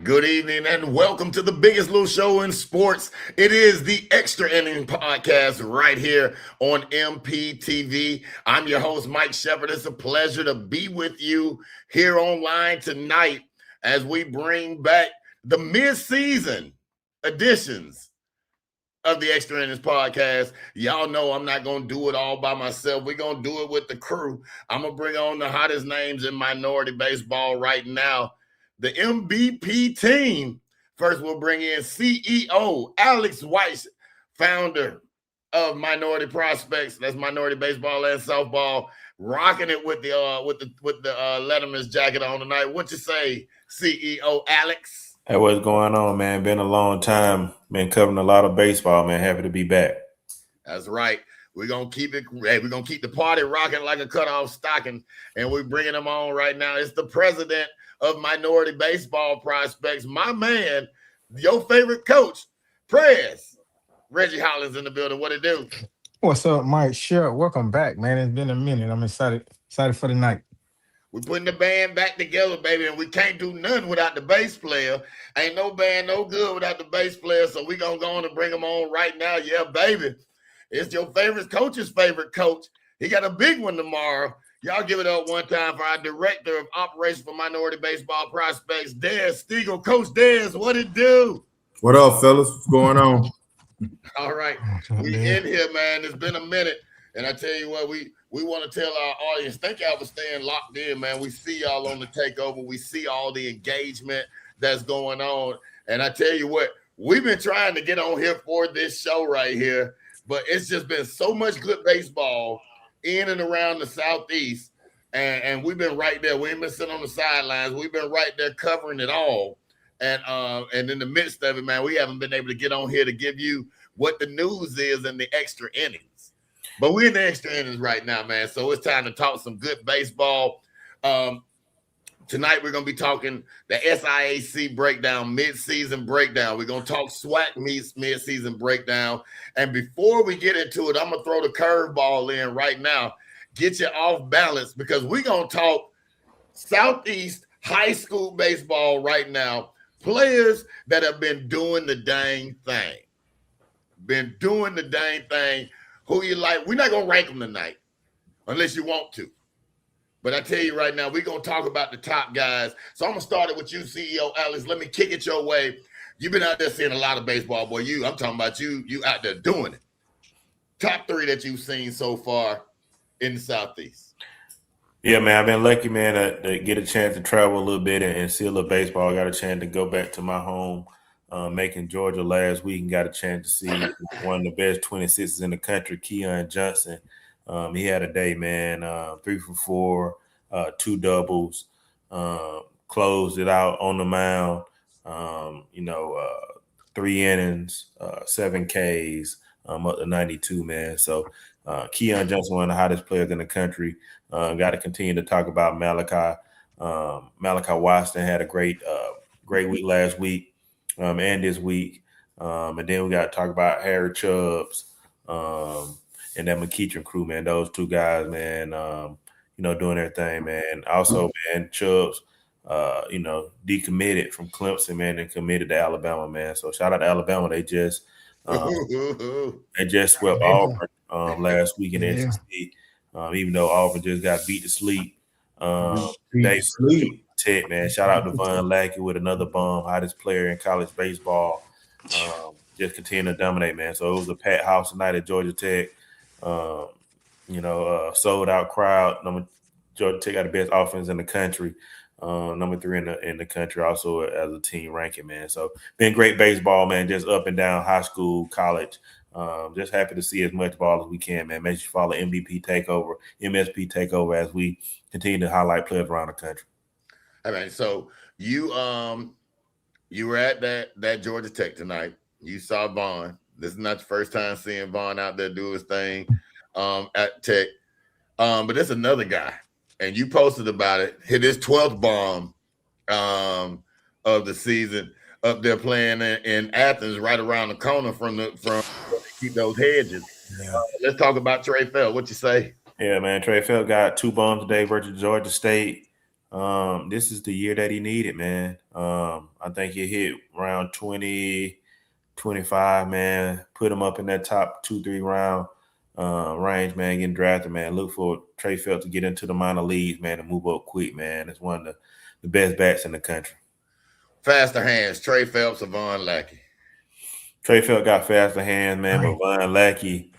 Good evening and welcome to the biggest little show in sports. It is the Extra Inning podcast right here on MPTV. I'm your host, Mike Shepard. It's a pleasure to be with you here online tonight as we bring back the mid-season editions of the Extra Innings podcast. Y'all know I'm not going to do it all by myself. We're going to do it with the crew. I'm going to bring on the hottest names in minority baseball right now. The MVP team. First, we'll bring in CEO Alex Weiss, founder of Minority Prospects. That's Minority Baseball and Softball, rocking it with the Letterman's jacket on tonight. What you say, CEO Alex? Hey, what's going on, man? Been a long time. Been covering a lot of baseball, man. Happy to be back. That's right. We're gonna keep it. Hey, we're gonna keep the party rocking like a cutoff stocking, and we're bringing them on right now. It's the president of Minority Baseball Prospects, my man, your favorite coach, Prez. Reggie Hollins in the building. What it do? What's up, Mike? Sure. Welcome back, man. It's been a minute. I'm excited for the night. We're putting the band back together, baby, and we can't do nothing without the bass player. Ain't no band no good without the bass player, so we're going to go on and bring him on right now. Yeah, baby. It's your favorite coach's favorite coach. He got a big one tomorrow. Y'all give it up one time for our director of operations for Minority Baseball Prospects, Dez Stiegel. Coach Dez, what it do? What up, fellas? What's going on? All right. We in here, man. It's been a minute. And I tell you what, we want to tell our audience, thank y'all for staying locked in, man. We see y'all on the takeover. We see all the engagement that's going on. And I tell you what, we've been trying to get on here for this show right here, but it's just been so much good baseball in and around the Southeast. And we've been right there. We ain't been sitting on the sidelines. We've been right there covering it all. And in the midst of it, man, we haven't been able to get on here to give you what the news is in the extra innings. But we're in the extra innings right now, man. So it's time to talk some good baseball. Tonight we're going to be talking the SIAC breakdown, mid-season breakdown. We're going to talk SWAC mid-season breakdown. And before we get into it, I'm going to throw the curveball in right now. Get you off balance because we're going to talk Southeast high school baseball right now. Players that have been doing the dang thing. Who you like? We're not going to rank them tonight unless you want to. But I tell you right now, we're going to talk about the top guys. So I'm going to start it with you, CEO Alex. Let me kick it your way. You've been out there seeing a lot of baseball, boy. I'm talking about you out there doing it. Top three that you've seen so far in the Southeast. Yeah, man, I've been lucky, man, to get a chance to travel a little bit and see a little baseball. I got a chance to go back to my home, Macon, Georgia last week and got a chance to see one of the best 26s in the country, Keon Johnson. He had a day, man, 3 for 4, 2 doubles, closed it out on the mound, 3 innings, 7 Ks, up to 92, man. So Keon Johnson, one of the hottest players in the country. Got to continue to talk about Malachi. Malachi Watson had a great week last week and this week. And then we got to talk about Harry Chubbs and that McEachern crew, man. Those two guys, man, doing their thing, man. Also, man, Chubbs, decommitted from Clemson, man, and committed to Alabama, man. So shout out to Alabama. They just swept Auburn last week in the SEC. Even though Auburn just got beat to sleep. Tech, man. Shout out to Von Lackey with another bomb, hottest player in college baseball. Just continue to dominate, man. So it was a packed house tonight at Georgia Tech. Sold out crowd. Georgia Tech got the best offense in the country. Number 3 in the country, also as a team ranking, man. So been great baseball, man. Just up and down, high school, college. Just happy to see as much ball as we can, man. Make sure you follow MVP Takeover, MSP Takeover as we continue to highlight players around the country. All right, so you were at that Georgia Tech tonight. You saw Vaughn. This is not the first time seeing Vaughn out there do his thing at Tech. But there's another guy, and you posted about it. Hit his 12th bomb of the season up there playing in Athens, right around the corner from keep those hedges. Yeah. Let's talk about Trey Feld. What you say? Yeah, man. Trey Feld got 2 bombs today versus Georgia State. this is the year that he needed, man. I think he hit around 20, 25, man. Put him up in that top 2-3 round range, man, getting drafted, man. Look for Trey Phelps to get into the minor leagues, man, and move up quick, man. It's one of the best bats in the country. Faster hands, Trey Phelps or Von Lackey? Trey Phelps got faster hands, man, but Von Lackey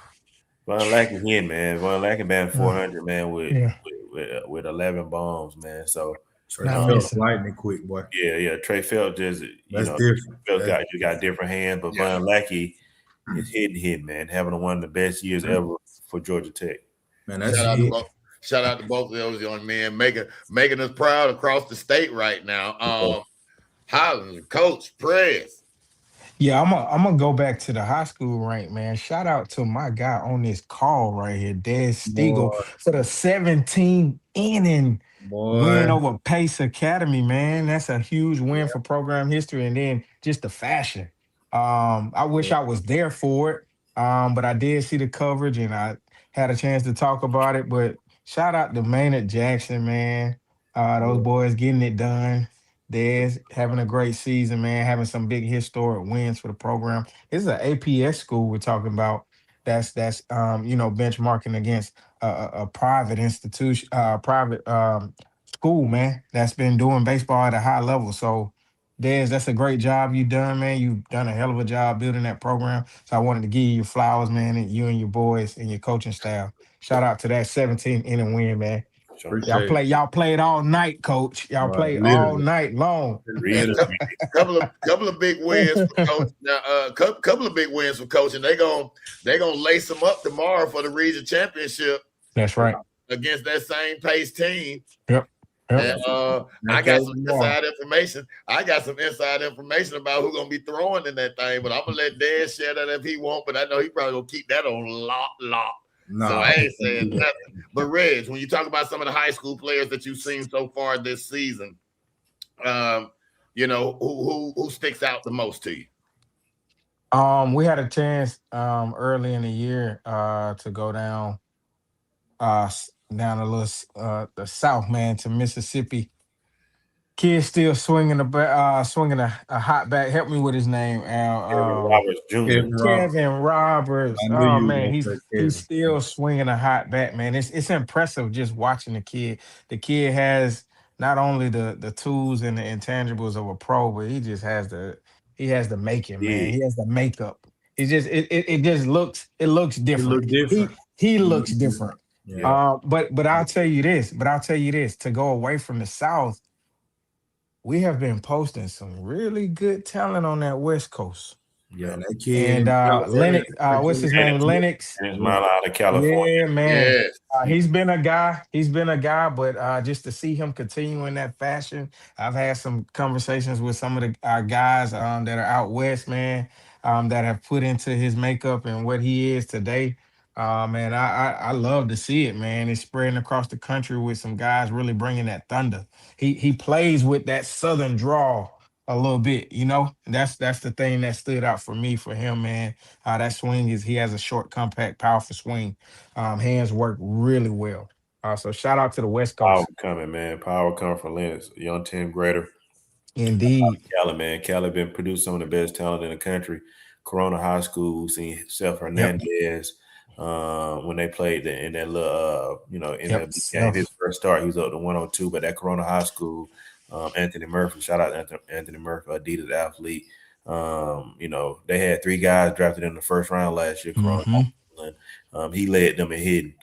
hit, man. Von Lackey batting 400, man, with 11 bombs, man. So Trey Phelps lightning quick, boy. Yeah. Trey Phelps just different. Phelps got different hands, but Von Lackey is hitting, man, having one of the best years ever for Georgia Tech. Man, shout out to both of those young men, making us proud across the state right now. Holland, Coach Prez. Yeah, I'm gonna go back to the high school rank, man. Shout out to my guy on this call right here, Des Stiegel, for the 17th inning win over Pace Academy, man. That's a huge win for program history, and then just the fashion. I wish I was there for it, but I did see the coverage and I had a chance to talk about it. But shout out to Maynard Jackson, man. Those boys getting it done. Dez having a great season, man, having some big historic wins for the program. This is an APS school we're talking about. That's benchmarking against a private institution, private school, man, that's been doing baseball at a high level. So, Dez, that's a great job you done, man. You've done a hell of a job building that program. So I wanted to give you your flowers, man, and you and your boys and your coaching staff. Shout out to that 17 inning win, man. Y'all played all night, Coach. Y'all played all night long. couple of big wins for Coach. Now, couple of big wins for Coach, and they're gonna lace them up tomorrow for the region championship. That's right. Against that same Pace team. Yep. And I got some inside information. About who's gonna be throwing in that thing, but I'm gonna let Dad share that if he won't. But I know he probably gonna keep that on lock. No. So I ain't saying nothing. But Reg, when you talk about some of the high school players that you've seen so far this season, who sticks out the most to you? We had a chance early in the year to go down a little the south, man, to Mississippi. Kid still swinging a hot bat. Help me with his name, Al. Roberts Jr. Kevin Roberts. Oh man, he's still swinging a hot bat, man. It's impressive just watching the kid. The kid has not only the tools and the intangibles of a pro, but he has the making, man. He has the makeup. It just looks different. He looks different. Yeah. But I'll tell you this. To go away from the South, we have been posting some really good talent on that West Coast. Yeah, that kid. And Lennox, what's his name? Lennox. Out of California. Yeah, man. He's been a guy, but just to see him continue in that fashion, I've had some conversations with some of our guys that are out west, man, that have put into his makeup and what he is today. Man, I love to see it, man. It's spreading across the country with some guys really bringing that thunder. He plays with that southern drawl a little bit, That's the thing that stood out for me for him, man. That swing he has a short, compact, powerful swing. Hands work really well. So shout out to the West Coast. Power coming from Lennox, young 10th grader. Indeed. Cali, man. Cali been producing some of the best talent in the country. Corona High School, seen Seth Hernandez. When they played in that little, MLB game, his first start, he was up to 102. But at Corona High School, Anthony Murphy, shout out to Anthony Murphy, Adidas athlete. They had 3 guys drafted in the first round last year. He led them in hitting.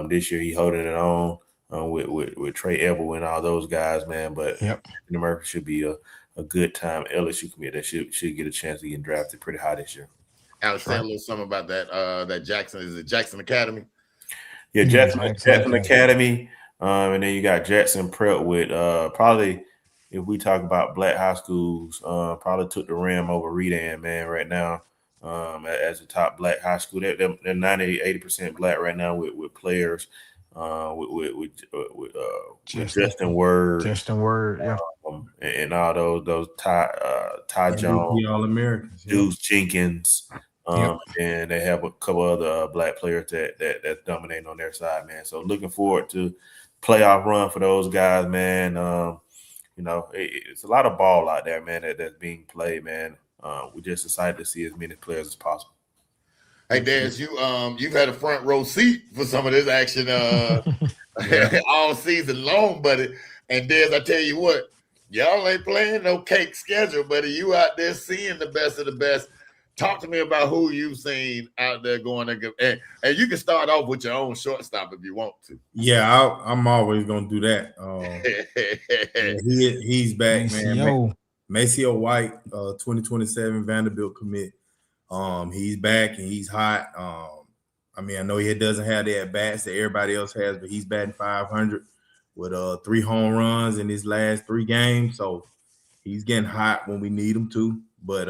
This year, he holding it on with Trey Everett and all those guys, man. But Anthony Murphy should be a good time. LSU committee that should get a chance to get drafted pretty high this year. Alex, say a little something about that Jackson. Is it Jackson Academy? Yeah, Jackson Academy. And then you got Jackson Prep with probably, if we talk about black high schools, probably took the rim over Redan, man, right now as a top black high school. They're 90-80% black right now with players with Justin Word. Yeah. And all those Ty Jones, All-Americans, Deuce Jenkins. And they have a couple other black players that's dominating on their side, man. So looking forward to playoff run for those guys, man. It's a lot of ball out there, man, that's being played, man. We're just excited to see as many players as possible. Hey, Dez, you've had a front row seat for some of this action all season long, buddy. And Dez, I tell you what, y'all ain't playing no cake schedule, buddy. You out there seeing the best of the best. Talk to me about who you've seen out there going and you can start off with your own shortstop if you want to. Yeah, I'm always gonna do that. He's back, man. Maceo White, 2027 Vanderbilt commit. He's back and he's hot. I know he doesn't have the at bats that everybody else has, but he's batting .500 with 3 home runs in his last 3 games. So he's getting hot when we need him to. But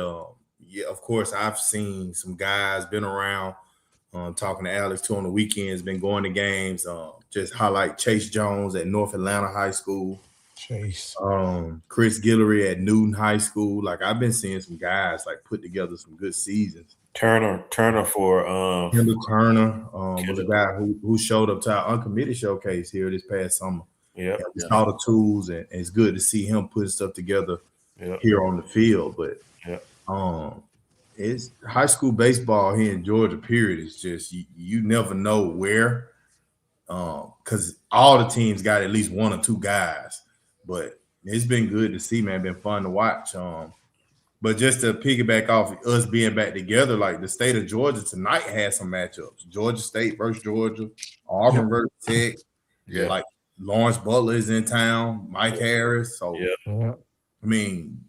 yeah, of course, I've seen some guys been around. Talking to Alex too on the weekends, been going to games. Just highlight Chase Jones at North Atlanta High School. Chase. Chris Guillory at Newton High School. Like I've been seeing some guys like put together some good seasons. Turner for Kendall Turner was a guy who showed up to our uncommitted showcase here this past summer. Yeah, we saw the tools, and it's good to see him put stuff together here on the field. But it's high school baseball here in Georgia. Period. It's just you never know where, because all the teams got at least 1 or 2 guys. But it's been good to see, man. Been fun to watch. But just to piggyback off us being back together, like the state of Georgia tonight has some matchups. Georgia State versus Georgia, Auburn versus Tech. Yeah, like Lawrence Butler is in town, Mike Harris. So I mean,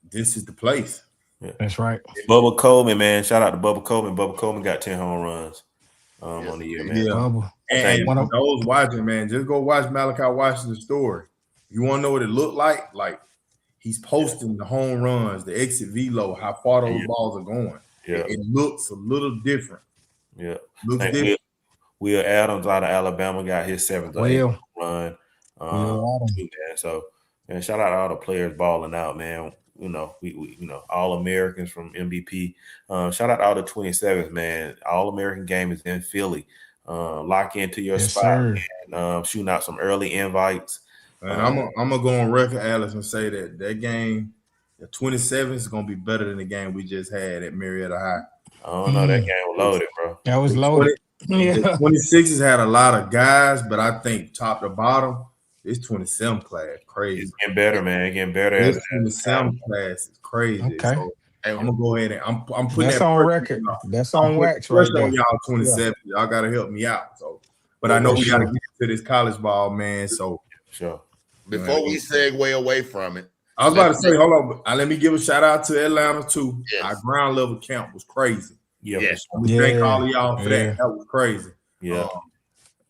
this is the place. Yeah. That's right. Bubba Coleman, man. Shout out to Bubba Coleman. Bubba Coleman got 10 home runs on the year, man. Yeah. And for those watching, man, just go watch Malachi Washington's story. You want to know what it looked like? Like he's posting the home runs, the exit velo, how far those balls are going. Yeah. It looks a little different. Yeah. Looks different. Will Adams out of Alabama got his 7th run. So, man, shout out to all the players balling out, man. We all Americans from MVP. Shout out to all the 27th, man. All American game is in Philly. Lock into your spot, man. Shooting out some early invites. And I'm gonna go on record, Alex, and say that game, the 27th, is gonna be better than the game we just had at Marietta High. I don't know. That game was loaded, bro. That was loaded. The 26ers had a lot of guys, but I think top to bottom, this 27 class crazy. It's getting better, man. It's getting better. This 27 class is crazy. Okay. So I'm gonna go ahead and I'm putting that's that on record. That's on wax right there. On y'all 27. Y'all gotta help me out. So, but I know we gotta get to this college ball, man. So sure. Before we segue away from it, I was about to say, hold on. Let me give a shout out to Atlanta too. Yes. Our ground level camp was crazy. Yes. We thank all of y'all for that. That was crazy. Yeah.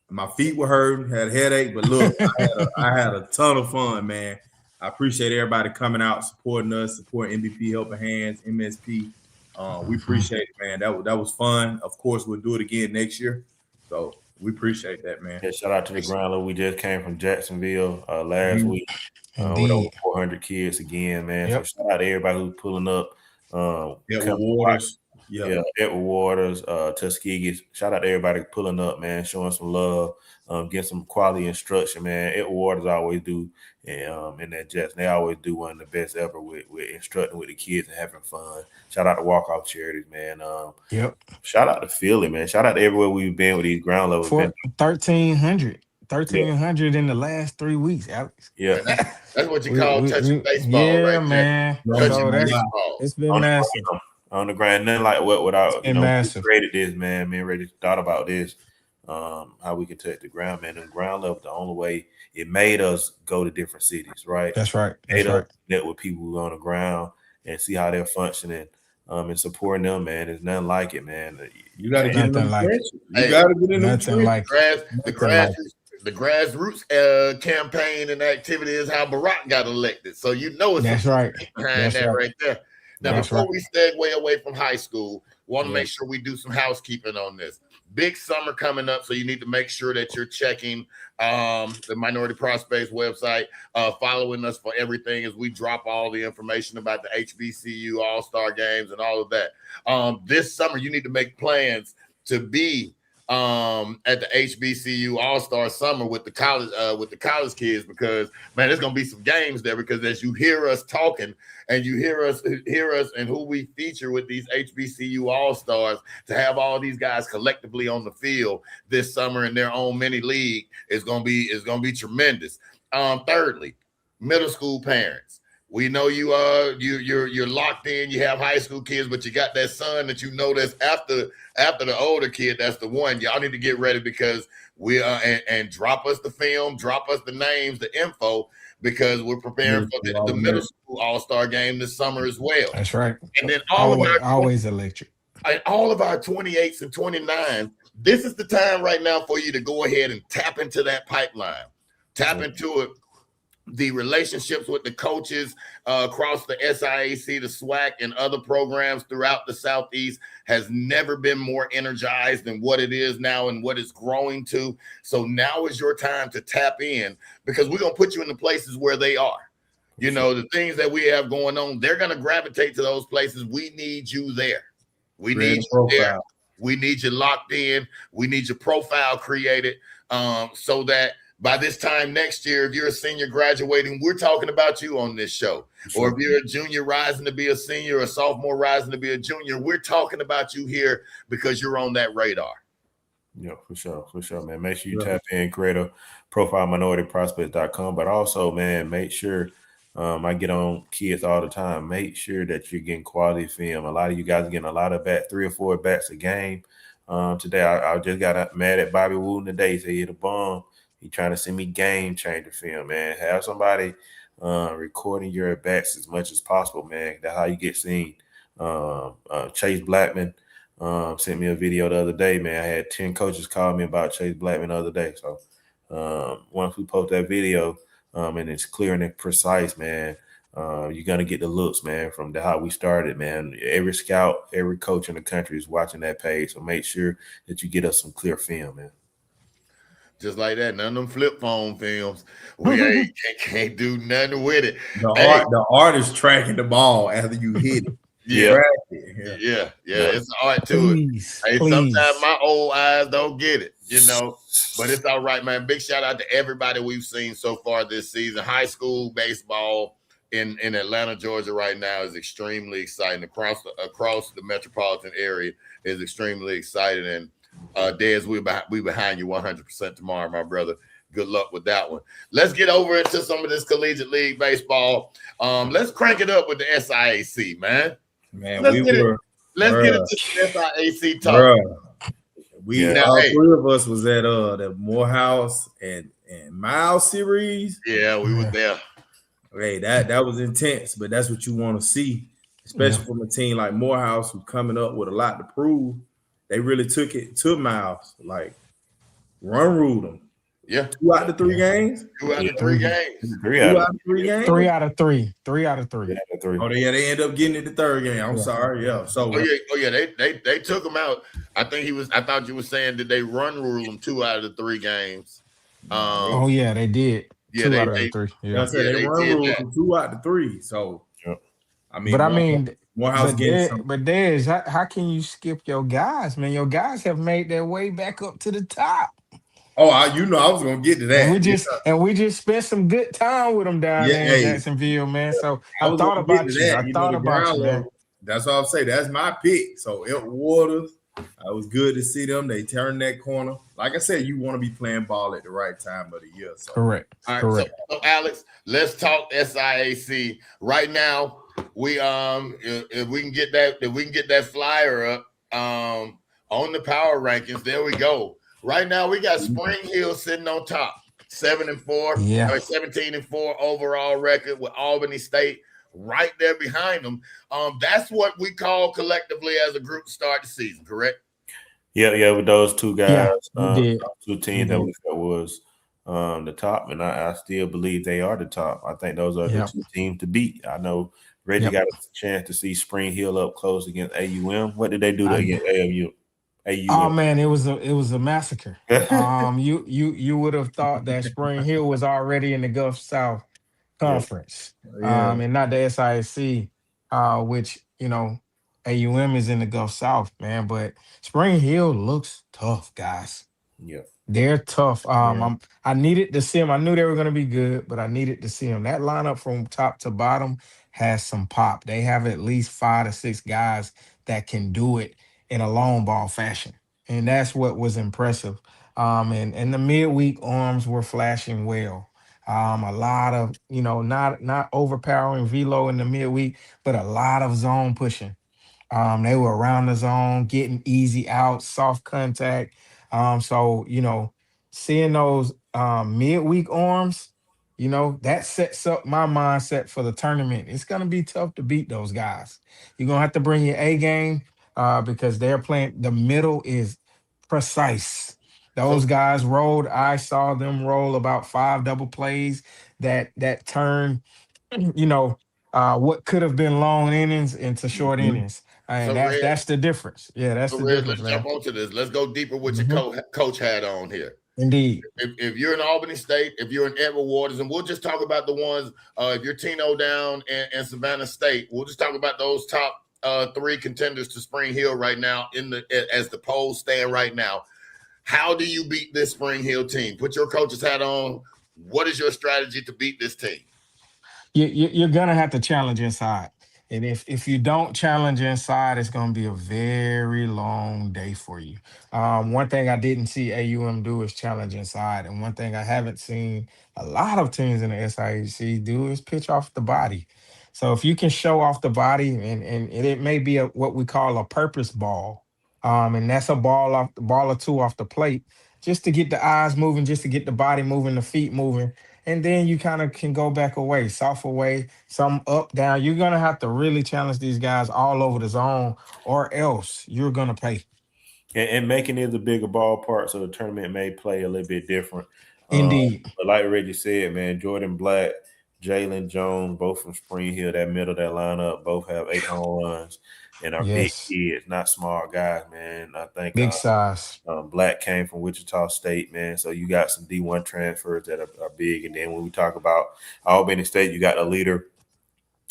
My feet were hurting, had a headache, but look, I had a ton of fun, man. I appreciate everybody coming out, supporting us, supporting MVP Helping Hands, MSP. We appreciate it, man. That was fun. Of course, we'll do it again next year. So we appreciate that, man. Yeah, shout out to the ground level. We just came from Jacksonville last week with over 400 kids again, man. So shout out to everybody who's pulling up. Edward Waters. Edward Waters, Tuskegee. Shout out to everybody pulling up, man, showing some love, getting some quality instruction, man. Edward Waters always do, and in that Jets, they always do one of the best ever with instructing with the kids and having fun. Shout out to Walk Off Charities, man. Shout out to Philly, man. Shout out to everywhere we've been with these ground levels. 1,300 in the last 3 weeks, Alex. Yeah, that's what you call touching baseball, right? Man. It's been massive. On the ground, nothing like what I massive. created this, man. Me and Reggie thought about this, how we can touch the ground, man. And the ground level, the only way it made us go to different cities, right? That's right. Made us connect with people who are on the ground and see how they're functioning, and supporting them, man. There's nothing like it, man. You got to get in the trenches. You got to get in the trenches. The grassroots campaign and activity is how Barack got elected. So it's that's right. Behind that right there. Now, before we segue away from high school, want to make sure we do some housekeeping on this. big summer coming up, so you need to make sure that you're checking the Minority Prospects website, following us for everything as we drop all the information about the HBCU All-Star games and all of that. This summer, you need to make plans to be at the HBCU All-Star Summer with the college kids, because man, there's gonna be some games there, because as you hear us talking and you hear us and who we feature with these HBCU All-Stars, to have all these guys collectively on the field this summer in their own mini league is gonna be tremendous. Thirdly, middle school parents. We know you're locked in. You have high school kids, but you got that son that you know that's after the older kid. That's the one. Y'all need to get ready, because we and drop us the film, drop us the names, the info, because we're preparing for the middle school All-Star game this summer as well. That's right. And then always electric. All of our 28s and 29s. This is the time right now for you to go ahead and tap into that pipeline. Tap into it. The relationships with the coaches across the SIAC, the SWAC, and other programs throughout the Southeast has never been more energized than what it is now and what it's growing to. So now is your time to tap in, because we're going to put you in the places where they are. You know, the things that we have going on, they're going to gravitate to those places. We need you there. We need you there. We need you locked in. We need your profile created so that by this time next year, if you're a senior graduating, we're talking about you on this show. Or if you're a junior rising to be a senior, or a sophomore rising to be a junior, we're talking about you here because you're on that radar. Yeah, for sure, man. Make sure you tap in, create a profile, minorityprospects.com. But also, man, make sure I get on kids all the time. Make sure that you're getting quality film. A lot of you guys are getting a lot of 3 or 4 bats a game. Today, I just got mad at Bobby Wooten today. He said he hit a bomb. He trying to send me game changer film, man. Have somebody recording your at-bats as much as possible, man. That's how you get seen. Chase Blackman sent me a video the other day, man. I had 10 coaches call me about Chase Blackman the other day. So once we post that video and it's clear and precise, man, you're going to get the looks, man, from how we started, man. Every scout, every coach in the country is watching that page. So make sure that you get us some clear film, man. Just like that, none of them flip phone films. We can't do nothing with it. The art is tracking the ball after you hit it. Yeah, it's an art to it. Hey, sometimes my old eyes don't get it, you know, but it's all right, man. Big shout out to everybody we've seen so far this season. High school baseball in Atlanta, Georgia, right now is extremely exciting. Across the metropolitan area is extremely exciting, and Dez, we behind you 100% tomorrow, my brother. Good luck with that one. Let's get over into some of this collegiate league baseball. Let's crank it up with the SIAC, man. Let's get into the SIAC talk. All 3 of us was at the Morehouse and Miles series. Yeah, we were there. Hey, that was intense, but that's what you want to see, especially from a team like Morehouse, who's coming up with a lot to prove. They really took it to Miles, like run ruled them. Yeah. 2 out of 3 games. 2 out of 3 games. 3 out of 3 games. 3 out of 3. 3 out of 3. Oh, they end up getting it the 3rd game. I'm sorry. Yeah. So. They took him out. I thought you were saying that they run rule them 2 out of the 3 games. They did. Yeah, 2 out of the 3. Yeah. They run rule them 2 out of 3. So. Morehouse but Dez, how can you skip your guys, man? Your guys have made their way back up to the top. Oh, I was gonna get to that. And we just spent some good time with them down there in Jacksonville, man. So I thought about you. I thought about you, man. That's all I'll say. That's my pick. So Elk Waters, it was good to see them. They turned that corner. Like I said, you want to be playing ball at the right time of the year. So. Correct. All right, correct. So Alex, let's talk SIAC right now. We if we can get that flyer up on the power rankings, there we go. Right now we got Spring Hill sitting on top, 7-4, 17-4 overall record with Albany State right there behind them. That's what we call collectively as a group to start the season, correct? Yeah, with those 2 guys, 2 teams that we felt was the top, and I still believe they are the top. I think those are the 2 teams to beat. I know Reggie got a chance to see Spring Hill up close against AUM. What did they do against AMU? Oh man, it was a massacre. You would have thought that Spring Hill was already in the Gulf South Yep. Conference, Yeah. and not the SISC, which AUM is in the Gulf South, man. But Spring Hill looks tough, guys. Yeah. They're tough. Yeah. I needed to see them. I knew they were going to be good, but I needed to see them. That lineup from top to bottom has some pop. They have at least 5 to 6 guys that can do it in a long ball fashion, and that's what was impressive. And the midweek arms were flashing well. A lot of not overpowering velo in the midweek, but a lot of zone pushing. They were around the zone, getting easy outs, soft contact. So seeing those midweek arms, that sets up my mindset for the tournament. It's gonna be tough to beat those guys. You're gonna have to bring your A game because they're playing. The middle is precise. Those So guys rolled. I saw them roll about 5 double plays that turn what could have been long innings into short Mhm. innings. And so that's Red, that's the difference. Yeah, that's so the Red, difference, let's jump man. onto this. Let's go deeper with your Mhm. coach hat on here. Indeed. If you're in Albany State, if you're in Edward Waters, and we'll just talk about the ones, if you're Tino down in Savannah State, we'll just talk about those top 3 contenders to Spring Hill right now as the polls stand right now. How do you beat this Spring Hill team? Put your coach's hat on. What is your strategy to beat this team? You're gonna have to challenge inside. And if you don't challenge inside, it's gonna be a very long day for you. One thing I didn't see AUM do is challenge inside, and one thing I haven't seen a lot of teams in the SIAC do is pitch off the body. So if you can show off the body, and it may be what we call a purpose ball, and that's a ball or two off the plate, just to get the eyes moving, just to get the body moving, the feet moving, and then you kind of can go back away, soft away, some up, down. You're gonna have to really challenge these guys all over the zone, or else you're gonna pay. And making it the bigger ballpark, so the tournament may play a little bit different. Indeed. But like Reggie said, man, Jordan Black, Jalen Jones, both from Spring Hill, that middle of that lineup, both have 8 home runs and are big Yes. kids, not small guys, man. I think Big size. Black came from Wichita State, man. So you got some D1 transfers that are big. And then when we talk about Albany State, you got a leader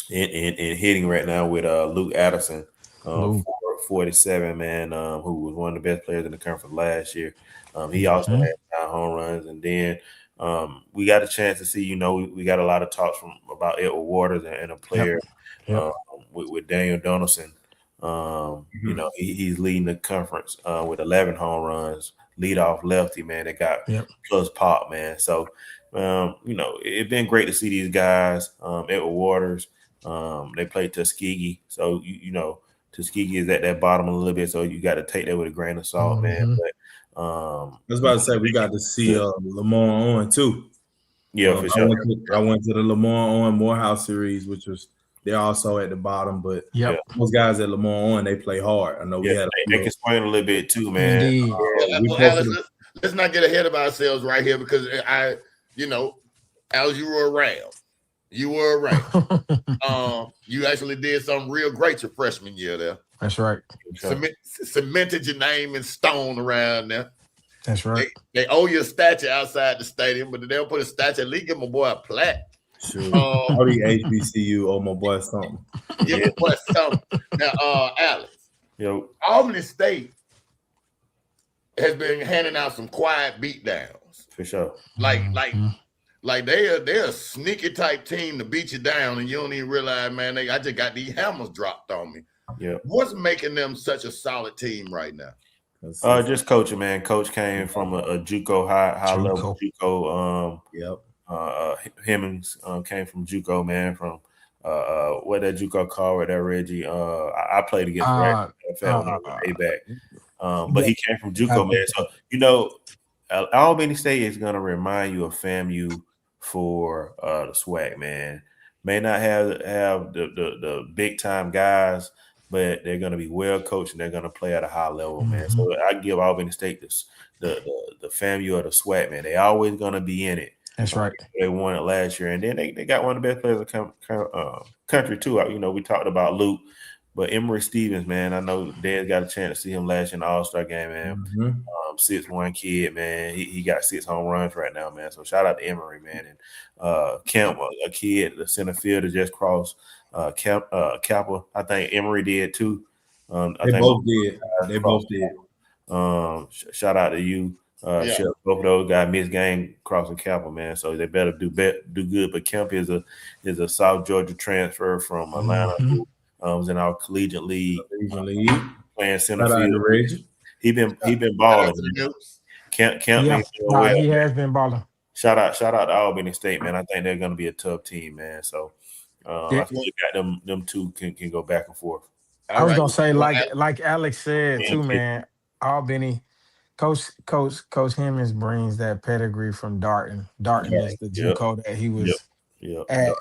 in hitting right now with Luke Addison, Luke. 47, man, who was one of the best players in the conference last year. He also Mhm. had 9 home runs. And then we got a chance to see, we got a lot of talks about Edward Waters and a player Yep. with Daniel Donaldson. He's leading the conference with 11 home runs, leadoff lefty, man. That got Yep. plus pop, man. So, it's been great to see these guys. Edward Waters, they played Tuskegee, so Tuskegee is at that bottom a little bit, so you got to take that with a grain of salt, man. Mhm. But I was about to say we got to see Lamar Owen too. yeah, for sure. I went to the Lamar Owen Morehouse series, which was they're also at the bottom, but Yep. those guys at Lamar Owen, they play hard. I know we had they can swing a little bit too, man. Indeed. Well, Alex, let's not get ahead of ourselves right here because Alex, you were around. You actually did something real great your freshman year there. That's right. Cemented your name in stone around there. That's right. They owe you a statue outside the stadium, but they don't put a statue. At least give my boy a plaque. Sure. I'll be HBCU owe my boy something. Give my boy something. Now, Alex, Albany State has been handing out some quiet beatdowns. For sure. Like they're a sneaky type team to beat you down, and you don't even realize, man. I just got these hammers dropped on me. Yeah. What's making them such a solid team right now? Just coaching, man. Coach came from a JUCO high level JUCO. Hemmings came from JUCO, man. From what that JUCO called right there, Reggie. I played against Brad when I was way back. But he came from JUCO, man. So Albany State is gonna remind you of FAMU for the SWAC, man. May not have the big time guys, but they're going to be well coached and they're going to play at a high level, man. So I give Albany State the FAMU or the SWAT, man. They always going to be in it. That's right. They won it last year, and then they got one of the best players in the country too. We talked about Luke. But Emory Stevens, man, I know Dad's got a chance to see him last in the All-Star game, man. 6'1" kid, man. He got 6 home runs right now, man. So shout out to Emory, man. And Kemp, a kid, the center fielder just crossed Kappa. I think Emory did too. They both did. They both did. Shout out to you. Both of those guys missed game crossing Kappa, man. So they better do good. But Kemp is a South Georgia transfer from Atlanta. Who was in our collegiate league, playing center field. He been balling. Kemp he has been balling. Shout out to Albany State, man. I think they're going to be a tough team, man. So I think you got them two can go back and forth. I was gonna say, like Alex said too, man. Albany, Coach Hemmings brings that pedigree from Darton. Darton is the JUCO that he was at.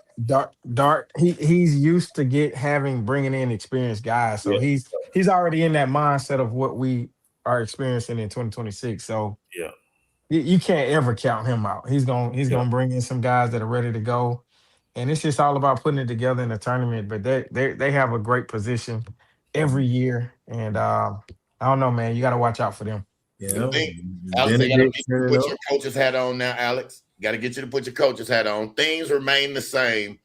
Dart. He's used to bringing in experienced guys, so he's already in that mindset of what we are experiencing in 2026. So you can't ever count him out. He's gonna bring in some guys that are ready to go. And it's just all about putting it together in the tournament. But they have a great position every year. And I don't know, man. You got to watch out for them. Yeah. Alex, they got to put your coach's hat on now, Alex. Got to get you to put your coach's hat on. Things remain the same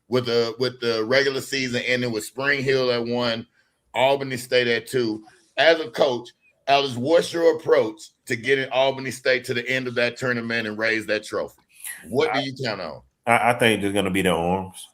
with the regular season ending with Spring Hill at 1, Albany State at 2. As a coach, Alex, what's your approach to getting Albany State to the end of that tournament and raise that trophy? What do you count on? I think there's going to be the arms.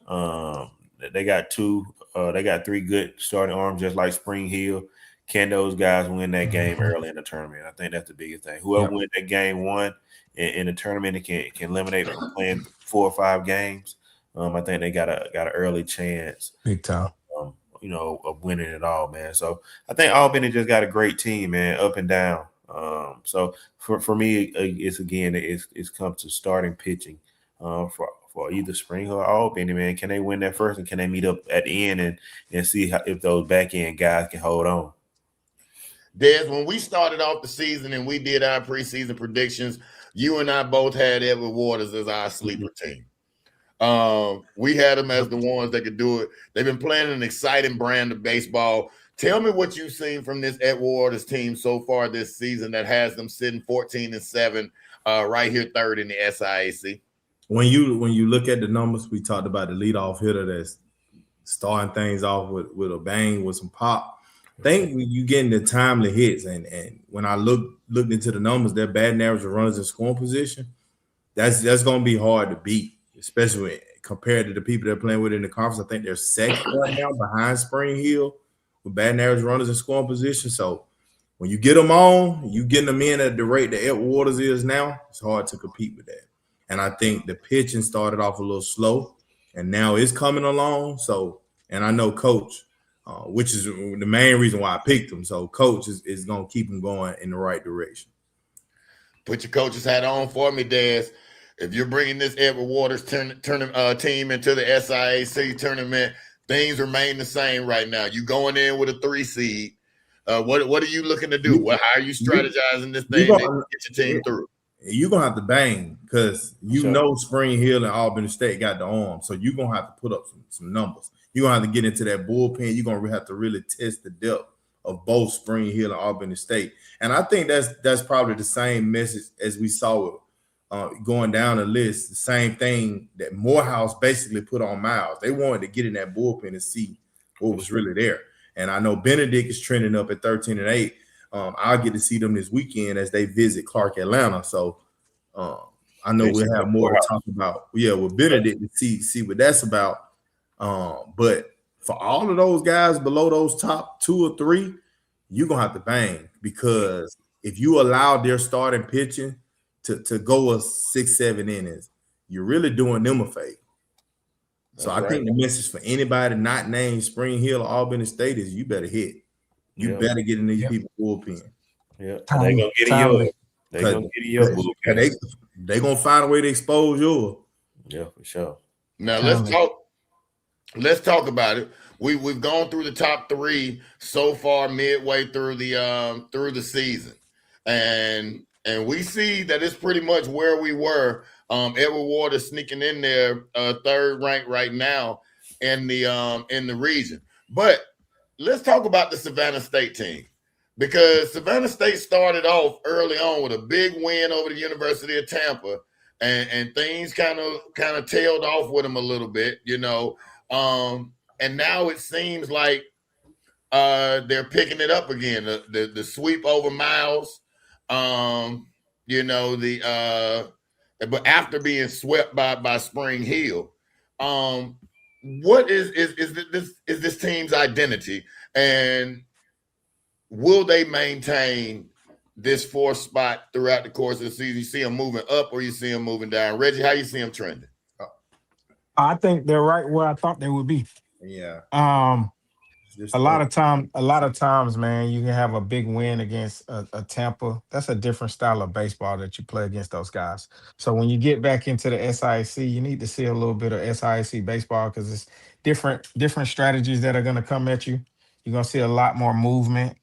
They got 3 good starting arms, just like Spring Hill. Can those guys win that game early in the tournament? I think that's the biggest thing. Whoever wins that game 1 in the tournament and can eliminate from playing 4 or 5 games. I think they got an early chance, big time, of winning it all, man. So I think Albany just got a great team, man, up and down. So for me, it's come to starting pitching for either Spring or Albany, man. Can they win that first, and can they meet up at the end and see if those back end guys can hold on? Des, when we started off the season and we did our preseason predictions, you and I both had Edward Waters as our sleeper team. We had them as the ones that could do it. They've been playing an exciting brand of baseball. Tell me what you've seen from this Edward Waters team so far this season that has them sitting 14-7, right here third in the SIAC. When you look at the numbers, we talked about the leadoff hitter that's starting things off with a bang, with some pop. I think when you getting the timely hits, and when I looked into the numbers, their batting average of runners in scoring position, that's going to be hard to beat, especially compared to the people they're playing with in the conference. I think they're second right now behind Spring Hill with batting average runners in scoring position. So when you get them on, you getting them in at the rate that Edward Waters is now, it's hard to compete with that. And I think the pitching started off a little slow, and now it's coming along. So, and I know Coach, which is the main reason why I picked him. So, Coach is going to keep him going in the right direction. Put your coach's hat on for me, Des. If you're bringing this Edward Waters team into the SIAC tournament, things remain the same right now. You going in with a 3 seed. What are you looking to do? How are you strategizing this thing to get your team through? You're going to have to bang because know Spring Hill and Albany State got the arm. So you're going to have to put up some numbers. You're going to have to get into that bullpen. You're going to have to really test the depth of both Spring Hill and Albany State. And I think that's probably the same message as we saw going down the list. The same thing that Morehouse basically put on Miles. They wanted to get in that bullpen and see what was really there. And I know Benedict is trending up at 13-8. I'll get to see them this weekend as they visit Clark, Atlanta. So I know we'll have more to talk about. With Benedict to see what that's about. But for all of those guys below those top 2 or 3, you're going to have to bang, because if you allow their starting pitching to go a 6-7 innings, you're really doing them a favor. So I think the message for anybody not named Spring Hill or Albany State is you better hit. You better get in these people's bullpen. Yeah, they're going to get in yours. They're going to get in your bullpen. They're going to find a way to expose yours. Yeah, for sure. Now let's talk about it. We've gone through the top 3 so far midway through the season. And we see that it's pretty much where we were. Edward Waters sneaking in there, 3rd ranked right now in the region. But let's talk about the Savannah State team, because Savannah State started off early on with a big win over the University of Tampa, and things kind of tailed off with them a little bit, you know. And now it seems like they're picking it up again. The sweep over Miles, you know, but after being swept by Spring Hill. What is this team's identity, and will they maintain this fourth spot throughout the course of the season? You see them moving up, or you see them moving down? Reggie, how you see them trending? I think they're right where I thought they would be. Yeah. A lot of times, man, you can have a big win against a Tampa. That's a different style of baseball that you play against those guys. So when you get back into the SIC, you need to see a little bit of SIC baseball, because it's different strategies that are going to come at you. You're going to see a lot more movement,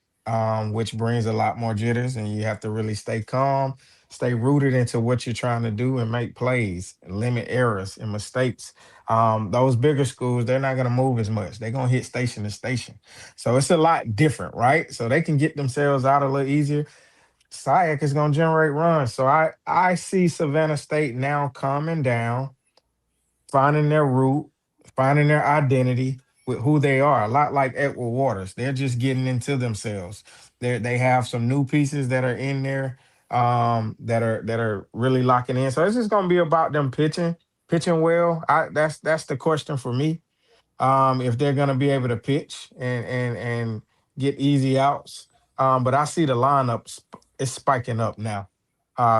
which brings a lot more jitters, and you have to really stay calm, stay rooted into what you're trying to do, and make plays, and limit errors and mistakes. Those bigger schools, they're not going to move as much. They're going to hit station to station. So it's a lot different, right? So they can get themselves out a little easier. SIAC is going to generate runs. So I see Savannah State now calming down, finding their root, finding their identity with who they are. A lot like Edward Waters. They're just getting into themselves. They have some new pieces that are in there, that are really locking in. So it's just going to be about them pitching well. That's the question for me. If they're going to be able to pitch and get easy outs. But I see the lineup is spiking up now.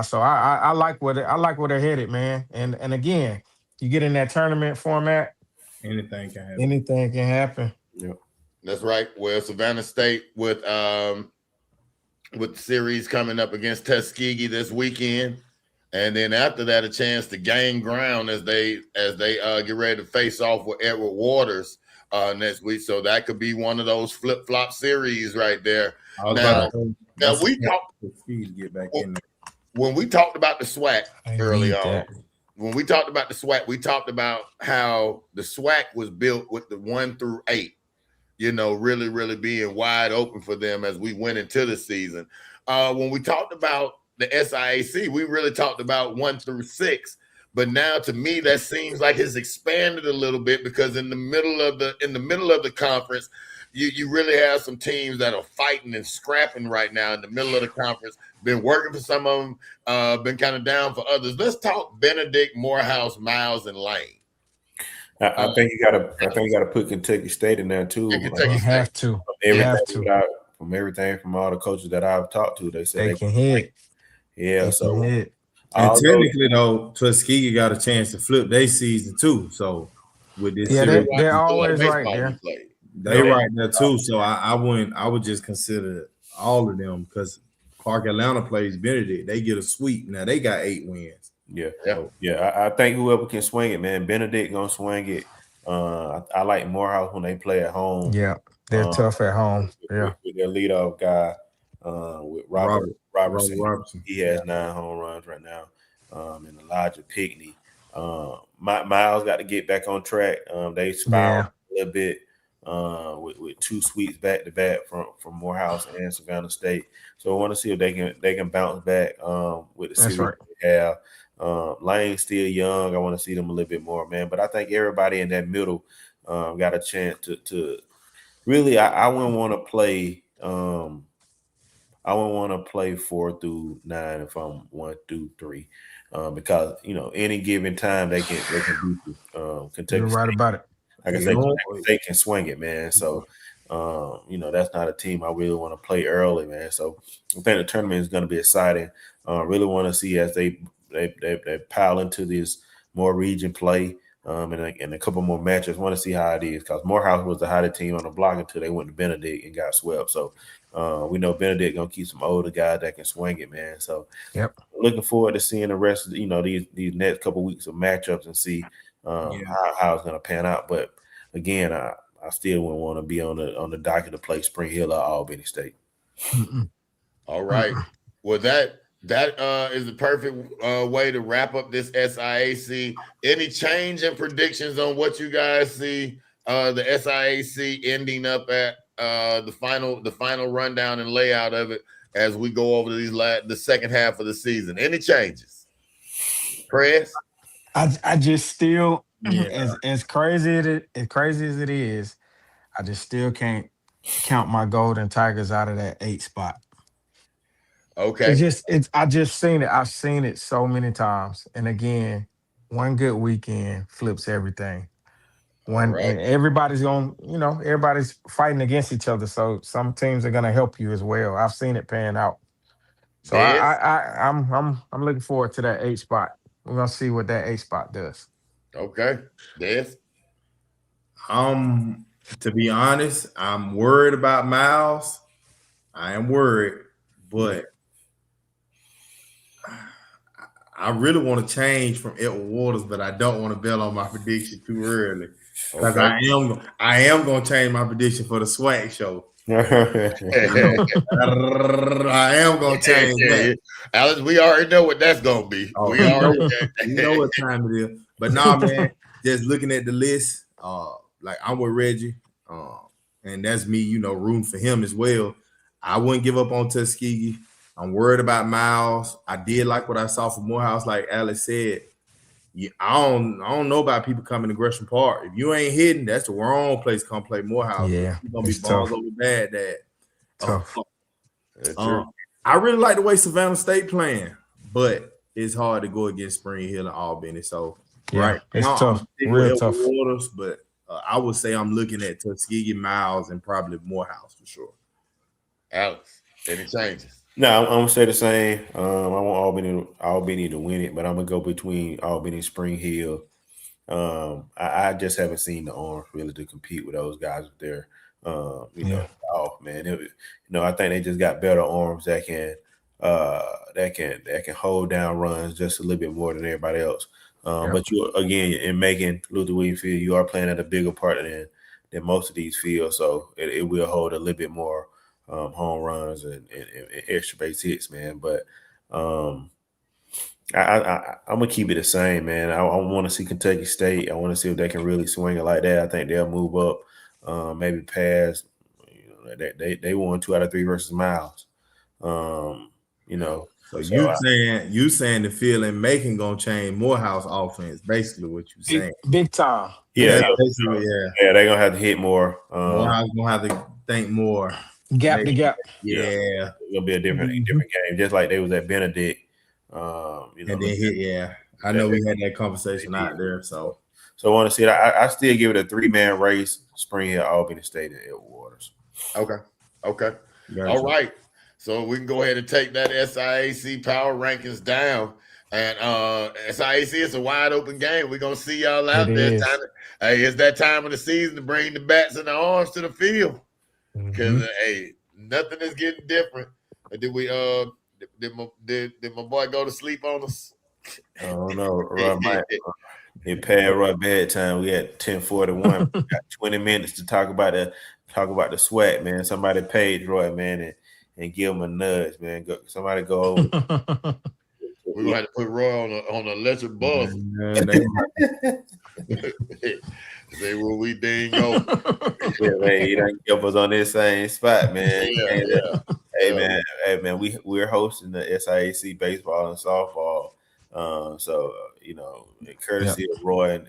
So I like where they're headed, man. And again, you get in that tournament format, anything can happen. Anything can happen. Yep. That's right. Well, Savannah State with the series coming up against Tuskegee this weekend, and then after that, a chance to gain ground as they get ready to face off with Edward Waters next week. So that could be one of those flip-flop series right there. Now we talked to get back in there. When we talked about the SWAC early on. When we talked about the SWAC, we talked about how the SWAC was built with the 1 through 8, you know, really, really being wide open for them as we went into the season. When we talked about the SIAC, we really talked about 1 through 6. But now, to me, that seems like it's expanded a little bit, because in the middle of the conference, you really have some teams that are fighting and scrapping right now in the middle of the conference. Been working for some of them, been kind of down for others. Let's talk Benedict, Morehouse, Miles, and Lane. I think you gotta put Kentucky State in there too. Kentucky State. Have to. From everything from all the coaches that I've talked to, they said they can hit. Yeah, hit. And technically, though, Tuskegee got a chance to flip their season too. So with this, they're always right there. They right there too. So I would just consider all of them, because Clark Atlanta plays Benedict. They get a sweep. Now they got 8 wins. Yeah. I think whoever can swing it, man. Benedict gonna swing it. I like Morehouse when they play at home. Yeah, they're tough at home. With their leadoff guy, with Robertson. He has 9 home runs right now. And Elijah Pickney. Miles got to get back on track. They spiraled a little bit. With 2 sweeps back to back from Morehouse and Savannah State. So I want to see if they can bounce back with the series they have. Lane's still young. I want to see them a little bit more, man. But I think everybody in that middle got a chance to really. I wouldn't want to play. I wouldn't want to play 4 through 9 if I'm 1 through 3, because any given time they can beat you. Kentucky You're right State, about it. like I said, they can swing it, man. So, that's not a team I really want to play early, man. So, I think the tournament is going to be exciting. Really want to see as they pile into this more region play and a couple more matches. Want to see how it is, because Morehouse was the hottest team on the block until they went to Benedict and got swept. So, we know Benedict going to keep some older guys that can swing it, man. So, looking forward to seeing the rest of these next couple weeks of matchups and see how it's going to pan out. But again, I still wouldn't want to be on the docket to play Spring Hill or Albany State. All right. Well, that is the perfect way to wrap up this SIAC. Any change in predictions on what you guys see the SIAC ending up at the final rundown and layout of it as we go over the second half of the season. Any changes, Chris? I just still Yeah. as crazy as it is, I just still can't count my Golden Tigers out of that 8 spot. Okay. I just seen it. I've seen it so many times. And again, one good weekend flips everything. All right. And everybody's fighting against each other. So some teams are gonna help you as well. I've seen it pan out. So Des? I'm looking forward to that 8 spot. We're gonna see what that 8 spot does. Okay. Des? To be honest, I'm worried about Miles. I am worried, but I really want to change from Edward Waters, but I don't want to bet on my prediction too early because I am going to change my prediction for the swag show. I am going to change that. Alex, we already know what that's going to be. Oh, We already you know what time it is. But nah, man, just looking at the list, like I'm with Reggie, and that's me, rooting for him as well. I wouldn't give up on Tuskegee. I'm worried about Miles. I did like what I saw from Morehouse, like Alex said. I don't know about people coming to Gresham Park. If you ain't hitting, that's the wrong place to come play Morehouse. Yeah, you're gonna be balls over bad. That tough. I really like the way Savannah State playing, but it's hard to go against Spring Hill and Albany. So right, it's now, tough, real tough. Waters, but I would say I'm looking at Tuskegee, Miles, and probably Morehouse for sure. Alex, any changes? No, I'm gonna say the same. I want Albany to win it, but I'm gonna go between Albany and Spring Hill. I just haven't seen the arms really to compete with those guys up there. Man, I think they just got better arms that can hold down runs just a little bit more than everybody else. But in making Luther Williams Field, you are playing at a bigger part than most of these fields, so it will hold a little bit more home runs and extra base hits, man. But I'm gonna keep it the same, man. I want to see Kentucky State. I want to see if they can really swing it like that. I think they'll move up, maybe pass. They won 2 out of 3 versus Miles. So you saying the field and making gonna change Morehouse offense, basically what you saying? Big time. Yeah, they're gonna have to hit more. Morehouse gonna have to think more. Gap to gap. Yeah. It's gonna be a different game, just like they was at Benedict. And then hit, yeah. I know we had that conversation out there. So I want to see it. I still give it a 3-man race: Spring Hill, Albany State, and Edward Waters. Okay. Gotcha. All right. So we can go ahead and take that SIAC power rankings down. And SIAC is a wide open game. We're gonna see y'all out there. It's that time of the season to bring the bats and the arms to the field. Because nothing is getting different. Did we did my boy go to sleep on us? I don't know. It passed right bedtime. We had 10:41. Got 20 minutes to talk about the sweat, man. Somebody paid Roy, man, and give him a nudge, man. Somebody go over. We're gonna have to put Roy on an electric bus. Say where we ding over. Yeah, man, you don't give us on this same spot, man. Hey, man, we're hosting the SIAC Baseball and Softball. Courtesy of Roy and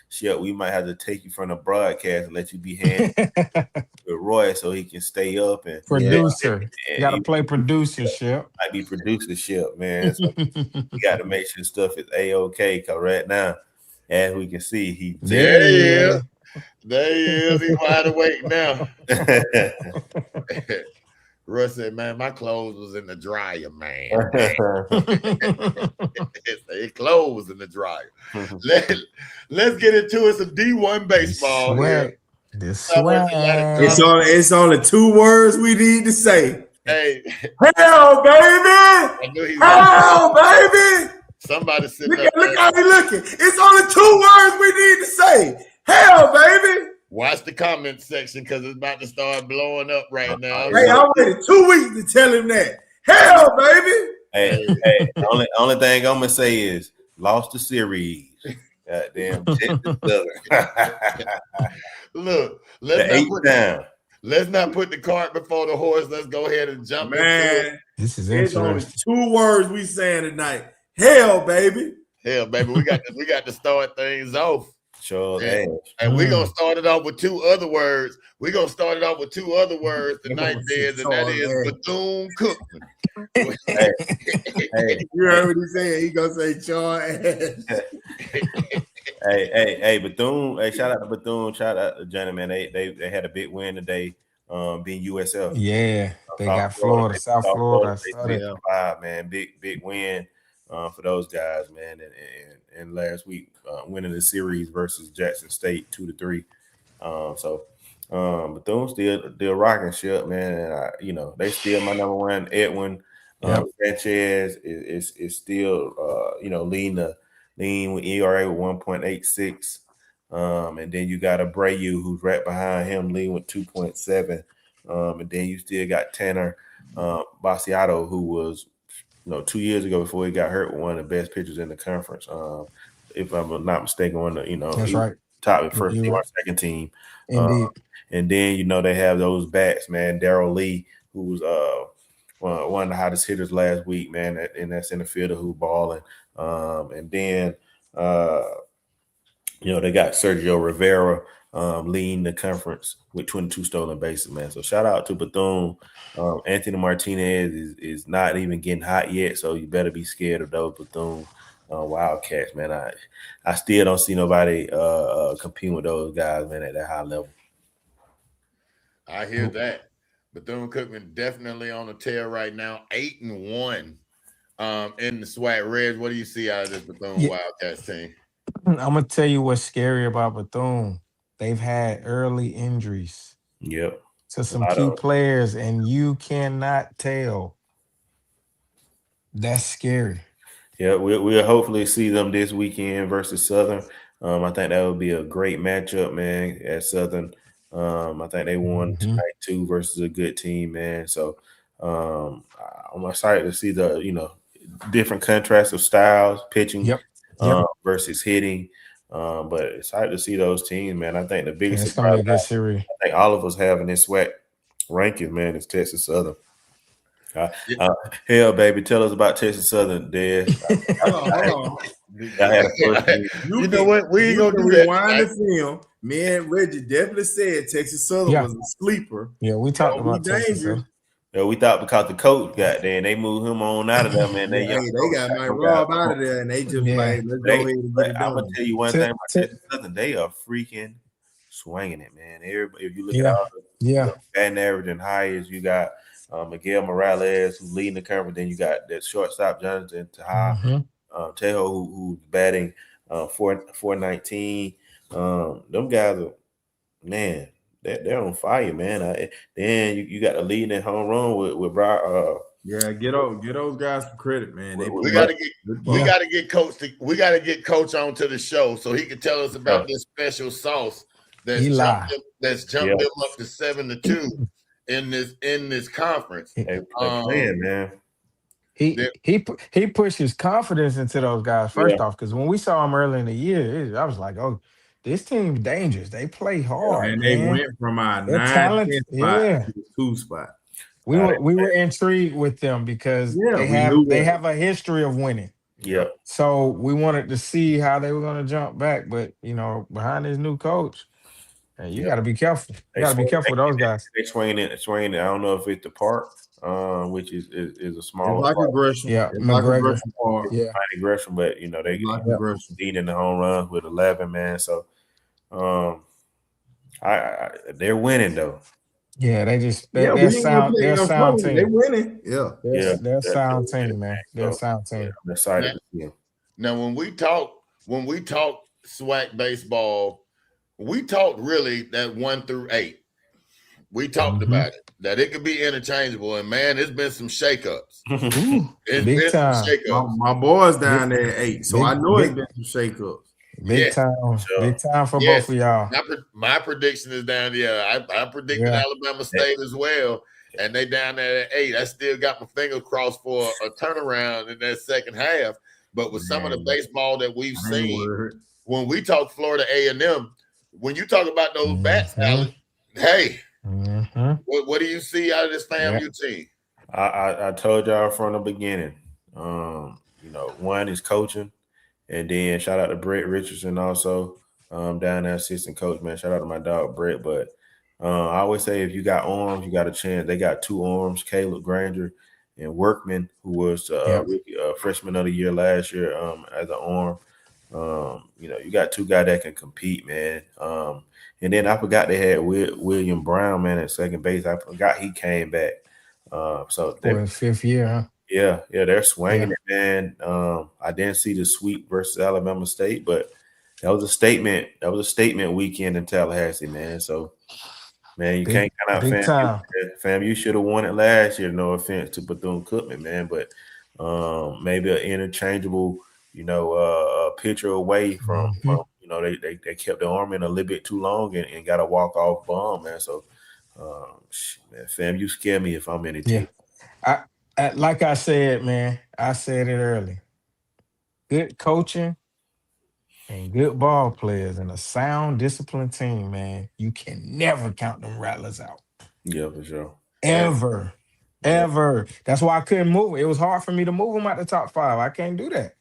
Shep, we might have to take you from the broadcast and let you be hands with Roy so he can stay up and producer. You gotta play producer, Shep. Might be producer Shep, man. So you got to make sure stuff is A-OK, because right now, as we can see, there he is. He's wide awake now. Russ said, man, my clothes was in the dryer, man. His clothes was in the dryer. Let's get into it. Some D1 baseball here. It's only 2 words we need to say. Hey. Hell, baby! Hell, baby! Somebody sitting look how he looking. It's only 2 words we need to say. Hell, baby! Watch the comment section because it's about to start blowing up right now. Hey, I waited 2 weeks to tell him that. Hell, baby! Hey, only thing I'm gonna say is lost the series. Goddamn, Look, let's let's not put the cart before the horse. Let's go ahead and jump into it. This is There's only interesting. 2 words we saying tonight. Hell, baby. Hell, baby, we got to start things off. Sure. And we're gonna start it off with 2 other words. We're gonna start it off with 2 other words tonight, Dez, and that is Bethune-Cookman. Hey, you heard what he said? He gonna say Charles. Hey, Bethune. Hey, shout out to Bethune. Shout out to Johnny, man. They had a big win today, being USF. Yeah, they got Florida, South Florida. Man, big win for those guys, man. And last week, winning the series versus Jackson State 2-3. Bethune still rocking shit, man. And they still my number one. Edwin Sanchez is still leading with ERA with 1.86. And then you got Abreu who's right behind him, leading with 2.7. And then you still got Tanner Basiato, who was 2 years ago before he got hurt, with one of the best pitchers in the conference. If I'm not mistaken, on the that's right, top first team or second team. Indeed. And then they have those bats, man. Darrell Lee, who was one of the hottest hitters last week, man, and that's in the fielder who balling. And then they got Sergio Rivera leading the conference with 22 stolen bases, man. So shout out to Bethune. Anthony Martinez is not even getting hot yet, so you better be scared of those Bethune Wildcats, man. I still don't see nobody competing with those guys, man, at that high level. I hear that. Bethune-Cookman definitely on the tail right now, 8-1 in the SWAC Reds. What do you see out of this Bethune Wildcats team? I'm gonna tell you what's scary about Bethune. They've had early injuries. Yep. To some key players, and you cannot tell. That's scary. Yeah, we'll hopefully see them this weekend versus Southern. I think that would be a great matchup, man, at Southern. I think they won tonight too versus a good team, man. So I'm excited to see the different contrasts of styles, pitching versus hitting. But excited to see those teams, man. I think the biggest it's gonna be a good series. I think all of us have in this SWAC ranking, man, is Texas Southern. Hell, baby, tell us about Texas Southern, Dez. Hold on. You know what? We ain't gonna do rewind the film. Me and Reggie definitely said Texas Southern was a sleeper. Yeah, we talked about Texas Southern. Yeah, we thought because the coach got there and they moved him on out of there, man. They got Mike Robb out of there, and they just let's go ahead and get it done. I'm gonna tell you one thing about Texas Southern, they are freaking swinging it, man. Everybody, if you look at all the batting average and highest, you got Miguel Morales who's leading the conference. Then you got that shortstop Jonathan Tejo, who's batting 419. Them guys are, man, they're on fire, man. Then you got a lead in home run with Brian. Get those guys some credit, man. We gotta get Coach onto the show so he can tell us about this special sauce that's jumped them up to 7-2 in this conference. Man. He pushes confidence into those guys first off, because when we saw him early in the year, I was like, oh, this team's dangerous. They play hard, and man. They went from our 9-10 spot to the 2 spot. We were intrigued with them because they have a history of winning. Yeah. So we wanted to see how they were going to jump back, but behind this new coach, you got to be careful. You got to be careful with those guys. They swinging it. I don't know if it's the park, which is a small. Like aggression. Yeah, McGregor. Yeah, aggression, but they lead in the home runs with 11, man. So, they're winning though. Yeah, they're sound team. They're winning. They're a sound team, man. They're a sound team. I'm excited to see them. Now, when we talk SWAC baseball, we talked really that 1 through 8. We talked about it, that it could be interchangeable, and man, it's been some shakeups. Big time. Some shakeups. My boy's down there at 8, so I know it's been some shakeups. Big time for both of y'all. My prediction is down there. I predicted Alabama State as well, and they down there at 8. I still got my fingers crossed for a turnaround in that second half. But with some of the baseball that we've seen, when we talk Florida A&M, when you talk about those bats, Alan, hey, Mm-hmm. What do you see out of this FAMU team? I told y'all from the beginning. One is coaching, and then shout out to Brett Richardson also down there, assistant coach, man. Shout out to my dog Brett. But I always say if you got arms, you got a chance. They got 2 arms, Caleb Granger and Workman, who was freshman of the year last year as an arm. You got 2 guys that can compete, man. And then I forgot they had William Brown, man, at second base. I forgot he came back. So For his 5th year, huh? Yeah, they're swinging it, man. I didn't see the sweep versus Alabama State, but that was a statement. That was a statement weekend in Tallahassee, man. So, man, you can't count out big time. FAMU should have won it last year. No offense to Bethune-Cookman, man, but maybe an interchangeable, pitcher away from they kept the arm in a little bit too long and got a walk-off bomb, man. So, man, FAMU scare me if I'm any team. Like I said, man, I said it early. Good coaching and good ball players and a sound, disciplined team, man. You can never count them Rattlers out. Yeah, for sure. Ever. That's why I couldn't move. It was hard for me to move them out the top 5. I can't do that.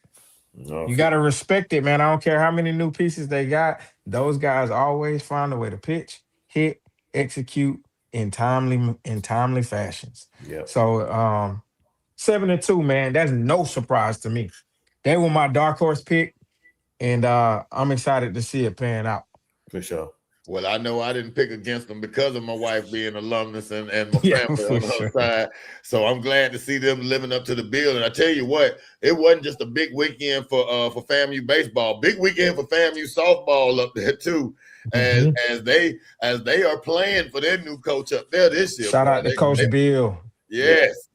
No, you got to respect it, man. I don't care how many new pieces they got. Those guys always find a way to pitch, hit, execute in timely fashions. Yeah. So 7-2, man. That's no surprise to me. They were my dark horse pick, and I'm excited to see it pan out. For sure. Well, I know I didn't pick against them because of my wife being alumnus and my family on her side. So I'm glad to see them living up to the bill. And I tell you what, it wasn't just a big weekend for FAMU baseball. Big weekend for FAMU softball up there too, as they are playing for their new coach up there this year. Shout out to Coach Bill. Yes.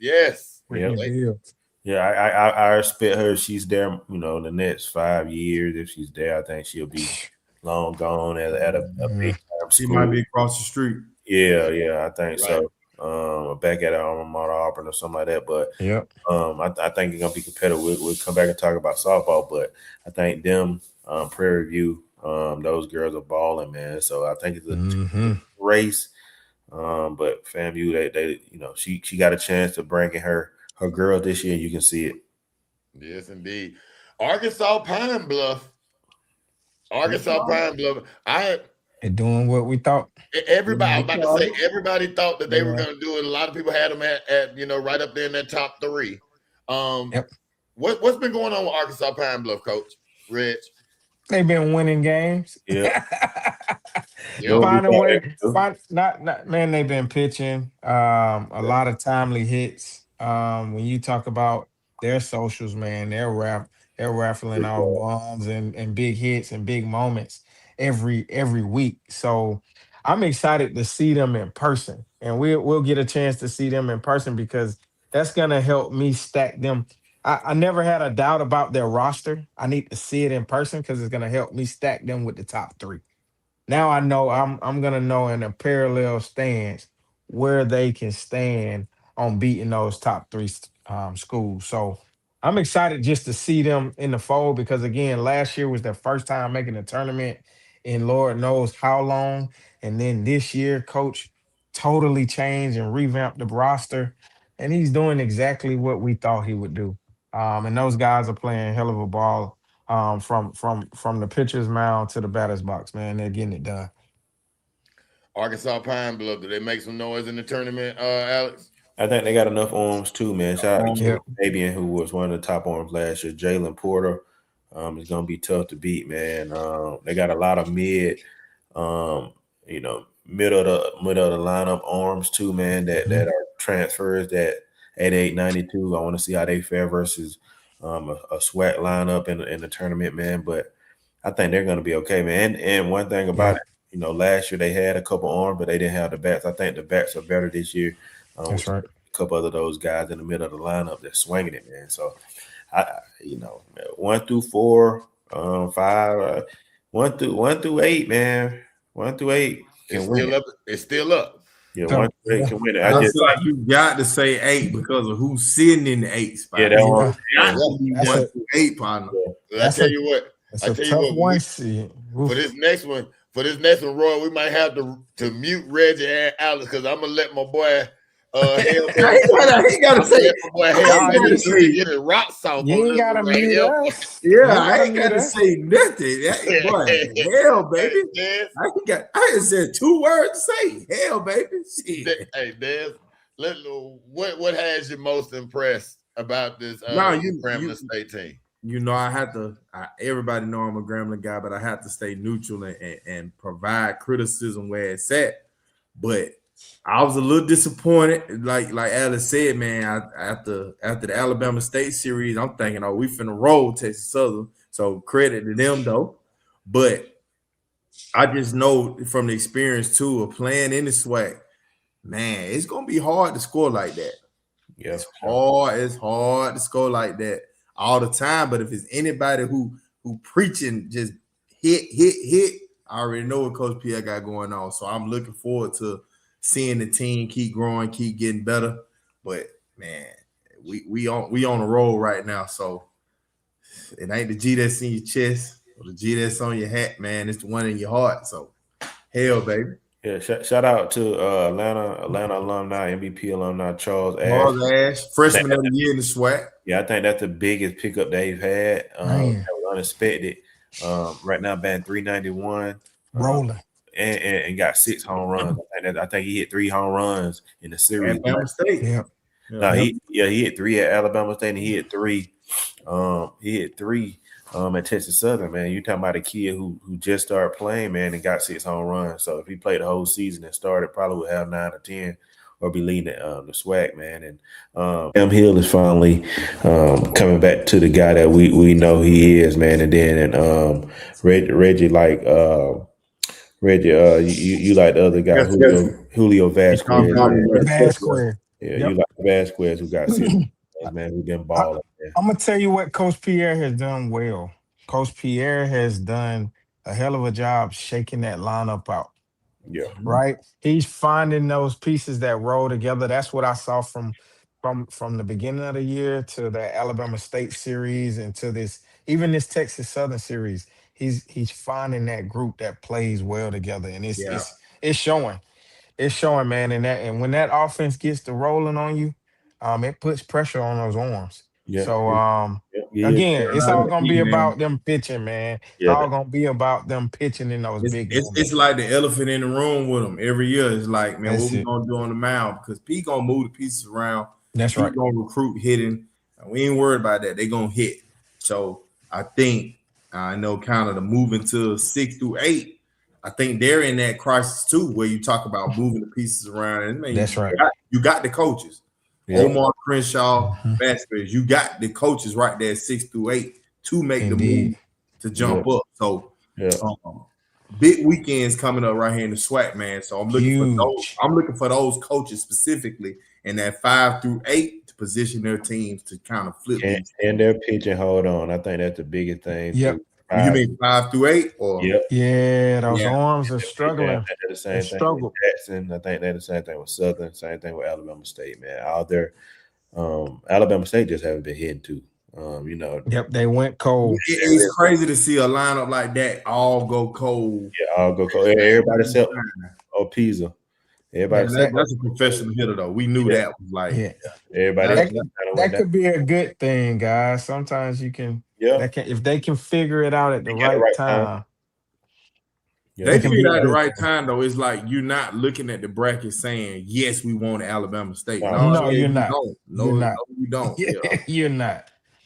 Bill. Yeah, I respect her. She's there, the next 5 years. If she's there, I think she'll be long gone at a big time. She might be across the street. Yeah, I think so. Back at alma mater Auburn or something like that. But I think it's gonna be competitive. We'll come back and talk about softball, but I think them Prairie View, those girls are balling, man. So I think it's a race. But FAMU, they she got a chance to bring in her girl this year. You can see it. Yes, indeed. Arkansas Pine Bluff. They're doing what we thought. Everybody, I was about to say, everybody thought that they were going to do it. A lot of people had them at right up there in that top 3. What's been going on with Arkansas Pine Bluff, Coach Rich? They've been winning games. Yeah. Man, they've been pitching. A lot of timely hits. When you talk about their socials, man, they're raffling off bombs and big hits and big moments every week. So I'm excited to see them in person, and we'll get a chance to see them in person because that's gonna help me stack them. I never had a doubt about their roster. I need to see it in person because it's gonna help me stack them with the top 3. Now I know I'm gonna know in a parallel stance where they can stand on beating those top 3 schools. So I'm excited just to see them in the fold because, again, last year was their first time making a tournament in Lord knows how long. And then this year, Coach totally changed and revamped the roster. And he's doing exactly what we thought he would do. And those guys are playing hell of a ball from the pitcher's mound to the batter's box, man. They're getting it done. Arkansas Pine Bluff, do they make some noise in the tournament, Alex? I think they got enough arms too, man. Shout out to Fabian, who was one of the top arms last year. Jalen Porter is going to be tough to beat, man. They got a lot of middle of the lineup arms too, man. That are transfers that 88, 92. I want to see how they fare versus a SWAC lineup in the tournament, man. But I think they're going to be okay, man. And one thing about it, last year they had a couple arms, but they didn't have the bats. I think the bats are better this year. That's right. A couple of those guys in the middle of the lineup that's swinging it, man. So, 1 through 4, 5, 1 through 8, man. 1 through 8 can win. It's still up. Yeah, 1 through 8 can win it. I just like you got to say 8 because of who's sitting in the 8 spot. Yeah, that one. That's 1 through 8 partner. I tell you what. That's a tough one. For this next one, for this next one, Roy, we might have to mute Reggie and Alex because I'm gonna let my boy he gotta say get it rock salt. You ain't gotta mute us. Yeah, I ain't gotta say nothing. Boy, hell, baby. I just said 2 words to say. Hell, baby. Shit. Hey, Des, what has you most impressed about this Grambling State team? You know, everybody know I'm a Grambling guy, but I have to stay neutral and provide criticism where it's at. But I was a little disappointed. Like Alice said, man, after the Alabama State series, I'm thinking, we finna roll Texas Southern. So credit to them, though. But I just know from the experience, too, of playing in the SWAC, man, it's going to be hard to score like that. Yeah, It's hard to score like that all the time. But if it's anybody who preaching just hit, I already know what Coach Pierre got going on. So I'm looking forward to seeing the team keep growing, keep getting better. But man, we on a roll right now. So it ain't the G that's in your chest or the G that's on your hat, man. It's the one in your heart. So hell, baby. Yeah, shout out to Atlanta alumni, MVP alumni Charles Ash, freshman of the year in the SWAC. Yeah, I think that's the biggest pickup they've had. That was unexpected. Right now, batting .391, rolling, and got 6 home runs. I think he hit 3 home runs in the series. Alabama State. He hit 3 at Alabama State, and he hit 3. He hit 3 at Texas Southern. Man, you talking about a kid who just started playing, man, and got 6 home runs. So if he played the whole season and started, probably would have 9 or 10. Or be leading the SWAC, man. And M. Hill is finally coming back to the guy that we know he is, man. And then Reggie, you like the other guy, Julio Vasquez. You like Vasquez, who got 6 man, who been balling. I'm gonna tell you what Coach Pierre has done well. Coach Pierre has done a hell of a job shaking that lineup out. Yeah. Right. He's finding those pieces that roll together. That's what I saw from the beginning of the year to the Alabama State series and to this Texas Southern series. He's finding that group that plays well together, and it's showing. It's showing, man. And when that offense gets to rolling on you, it puts pressure on those arms. Yeah. So again, it's all gonna be about them pitching, man. It's all gonna be about them pitching in those big games. It's like the elephant in the room with them every year. It's like, man, what we gonna do on the mound? Because P gonna move the pieces around. That's right. He gonna recruit hitting. We ain't worried about that. They gonna hit. So I think I know kind of the moving to 6 through 8. I think they're in that crisis too, where you talk about moving the pieces around. And man, that's right. You got the coaches. Yeah. Omar, Crenshaw, Vasquez, you got the coaches right there 6 through 8 to make the move to jump up. So big weekends coming up right here in the SWAC, man. So I'm looking for those. I'm looking for those coaches specifically in that 5 through 8 to position their teams to kind of flip and their pitching. Hold on, I think that's the biggest thing. Yep. You mean 5 through 8? Or yeah, those arms are struggling. They're the same thing with Jackson. I think they're the same thing with Southern. Same thing with Alabama State, man. Out there, Alabama State just haven't been hitting too. Yep, they went cold. It's crazy to see a lineup like that all go cold. Yeah, all go cold. Everybody except Pisa. Everybody. That's a professional hitter, though. We knew that was like everybody. That could be a good thing, guys. Sometimes you can. Yeah. If they can figure it out at the right time. They figure it out at the right time, though. It's like you're not looking at the bracket saying, yes, we want Alabama State. No, you're not. No, you don't. You're not.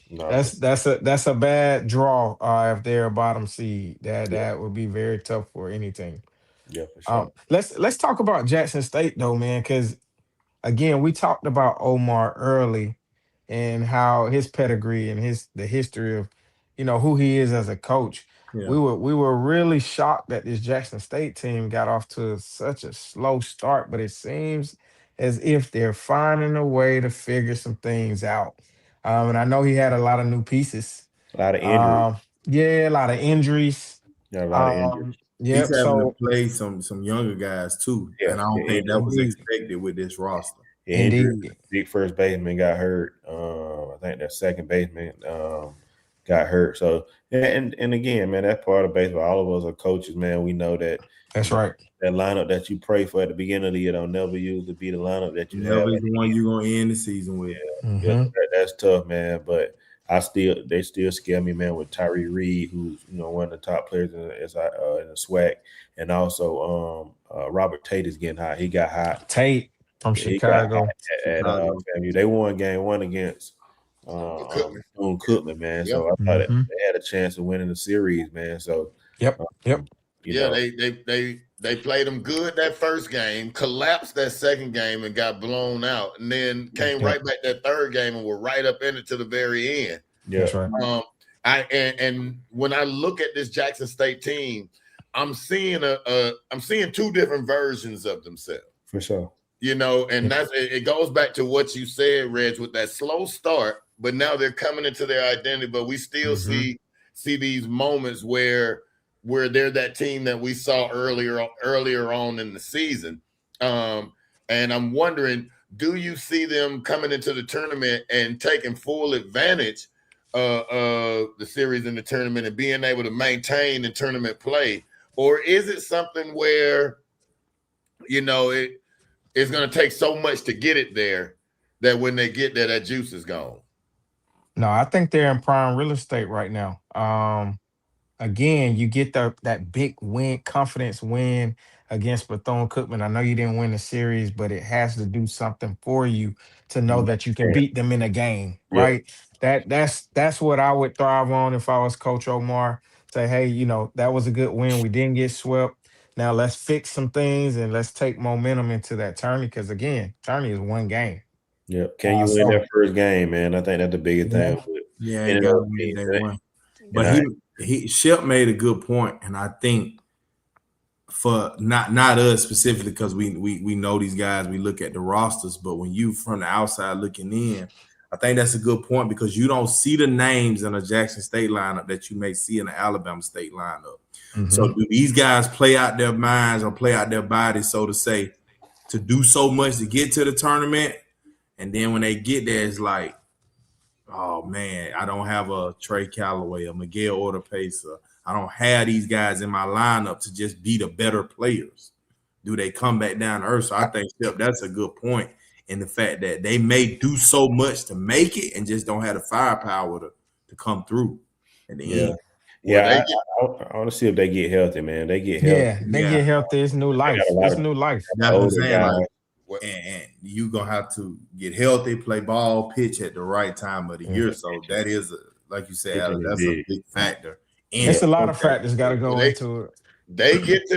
No. That's a bad draw if they're a bottom seed. That would be very tough for any team. Yeah, for sure. Let's talk about Jackson State though, man, because again, we talked about Omar early and how his pedigree and the history of who he is as a coach. Yeah. We were really shocked that this Jackson State team got off to such a slow start, but it seems as if they're finding a way to figure some things out. And I know he had a lot of new pieces. A lot of injuries. A lot of injuries. Yeah, a lot of injuries. Yeah, he's having to play some younger guys too. Yeah, and I don't think that was expected with this roster. Indeed. Big first baseman got hurt. I think that second baseman got hurt. So and again, man, that's part of baseball. All of us are coaches, man. We know that. That's right. That lineup that you pray for at the beginning of the year don't never usually be the lineup that you have. Never the one you're gonna end the season with. Yeah, that's tough, man. But they still scare me, man. With Tyree Reed, who's one of the top players in the SWAC, and also Robert Tate is getting hot. He got hot. Tate from Chicago. At FAMU. They won game 1 against Cookman, man. Yep. So I thought they had a chance of winning the series, man. So yep. They played them good that first game, collapsed that second game, and got blown out, and then came right back that third game and were right up in it to the very end. Yeah, that's right. And when I look at this Jackson State team, I'm seeing two different versions of themselves. For sure. And it goes back to what you said, Reg, with that slow start, but now they're coming into their identity. But we still see these moments where they're that team that we saw earlier on in the season. And I'm wondering, do you see them coming into the tournament and taking full advantage of the series in the tournament and being able to maintain the tournament play? Or is it something where, it's going to take so much to get it there that when they get there, that juice is gone? No, I think they're in prime real estate right now. Again, you get that big win, confidence win against Bethune-Cookman. I know you didn't win the series, but it has to do something for you to know that you can beat them in a game, right? That's what I would thrive on if I was Coach Omar. Say, hey, that was a good win. We didn't get swept. Now let's fix some things and let's take momentum into that tourney, because again, tourney is one game. Yeah, can you win that first game, man? I think that's the biggest thing. Yeah, you got to win day one. But Shep made a good point, and I think for not us specifically, because we know these guys, we look at the rosters, but when you from the outside looking in, I think that's a good point, because you don't see the names in a Jackson State lineup that you may see in the Alabama State lineup. So do these guys play out their minds or play out their bodies, so to say, to do so much to get to the tournament? And then when they get there, it's like, oh, man, I don't have a Trey Callaway, a Miguel Oropesa. I don't have these guys in my lineup to just be the better players. Do they come back down to earth? So I think, Shep, that's a good point in the fact that they may do so much to make it and just don't have the firepower to come through at the end. Yeah, I want to see if they get healthy, man. They get healthy. Yeah, they get healthy. It's new life. It's new life. That's what I'm saying. And you're going to have to get healthy, play ball, pitch at the right time of the year. So that is, like you said, that's a big factor. And it's a lot of factors got to go into it. They get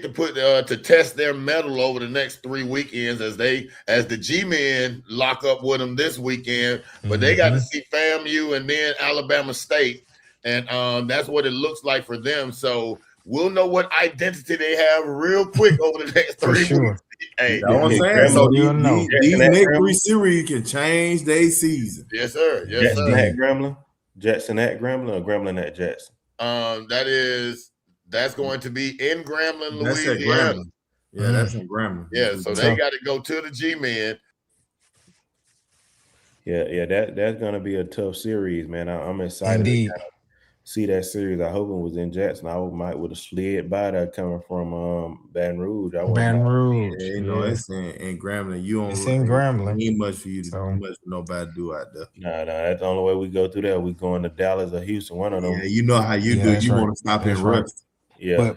to put to test their mettle over the next 3 weekends as the G-men lock up with them this weekend. But they got to see FAMU and then Alabama State. And that's what it looks like for them. So we'll know what identity they have real quick over the next 3 weeks. Hey, you know what I'm saying? So these next 3 series can change their season. Yes, sir. Yes, Jackson sir. At Grambling? Jackson at Grambling or Grambling at Jackson? That's going to be in Grambling, That's Louisiana. At Grambling. Yeah, that's in Grambling. Yeah, so they got to go to the G-men. Yeah, that's gonna be a tough series, man. I'm excited Indeed. to kind of see that series. I hope it was in Jackson. I would have slid by that coming from Baton Rouge. Baton Rouge. Yeah, it's in Grambling. It's in Grambling. Ain't much for you to much for nobody to do out there. Nah, that's the only way we go through there. We going to Dallas or Houston, one of them. Yeah, you know how you do. You want to stop and rest. Yeah,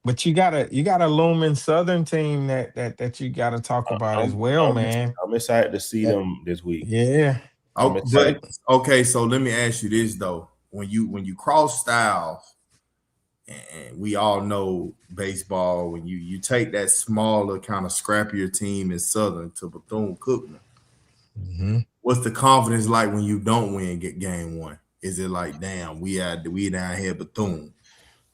but you got a looming Southern team that you got to talk about as well, man. I'm excited to see them this week. Yeah. Okay, so let me ask you this though: when you cross styles, and we all know baseball, when you take that smaller kind of scrappier team in Southern to Bethune-Cookman, what's the confidence like when you don't win game one? Is it like, damn, we down here at Bethune?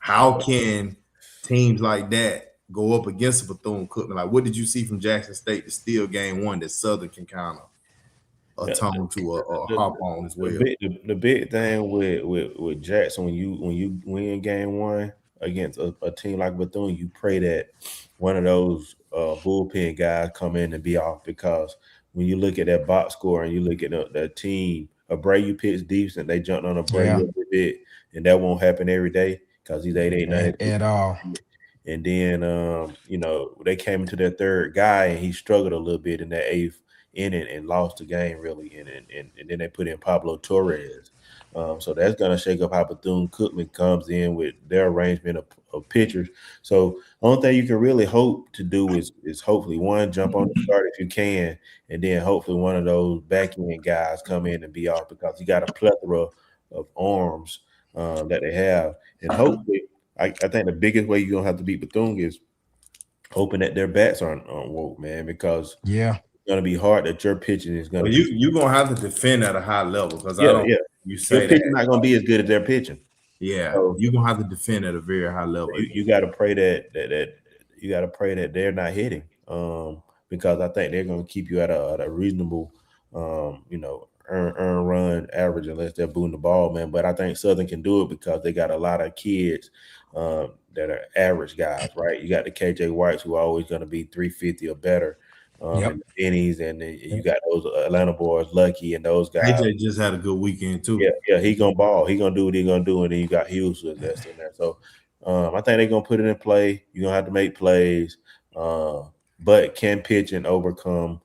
How can teams like that go up against Bethune-Cookman? Like, what did you see from Jackson State to steal game one that Southern can kind of atone to or hop on as well? The big thing with Jackson, when you win game one against a team like Bethune, you pray that one of those bullpen guys come in and be off, because when you look at that box score and you look at the team Abreu pitched decent. They jumped on Abreu Yeah. a little bit, and that won't happen every day because he's 88, 92. At all. And then, they came into their third guy, and he struggled a little bit in that eighth inning and lost the game really. And then they put in Pablo Torres. So that's going to shake up how Bethune-Cookman comes in with their arrangement of pitchers. So only thing you can really hope to do is hopefully one, jump on the start if you can, and then hopefully one of those back end guys come in and be off, because you got a plethora of arms that they have, and hopefully. I think the biggest way you're gonna have to beat Bethune is hoping that their bats aren't woke, man, because it's gonna be hard that your pitching is gonna. You're gonna have to defend at a high level, because you say your pitching not gonna be as good as their pitching. Yeah, so you're gonna have to defend at a very high level. You got to pray that you got to pray that they're not hitting, because I think they're gonna keep you at a reasonable, earn run average unless they're booting the ball, man. But I think Southern can do it because they got a lot of kids that are average guys, right? You got the KJ Whites, who are always going to be 350 or better, and the Innings, and then you got those Atlanta boys, Lucky, and those guys. KJ just had a good weekend too. Yeah, he gonna ball. He gonna do what he gonna do, and then you got Hughes that's in there. So I think they're gonna put it in play. You're gonna have to make plays, but can pitch and overcome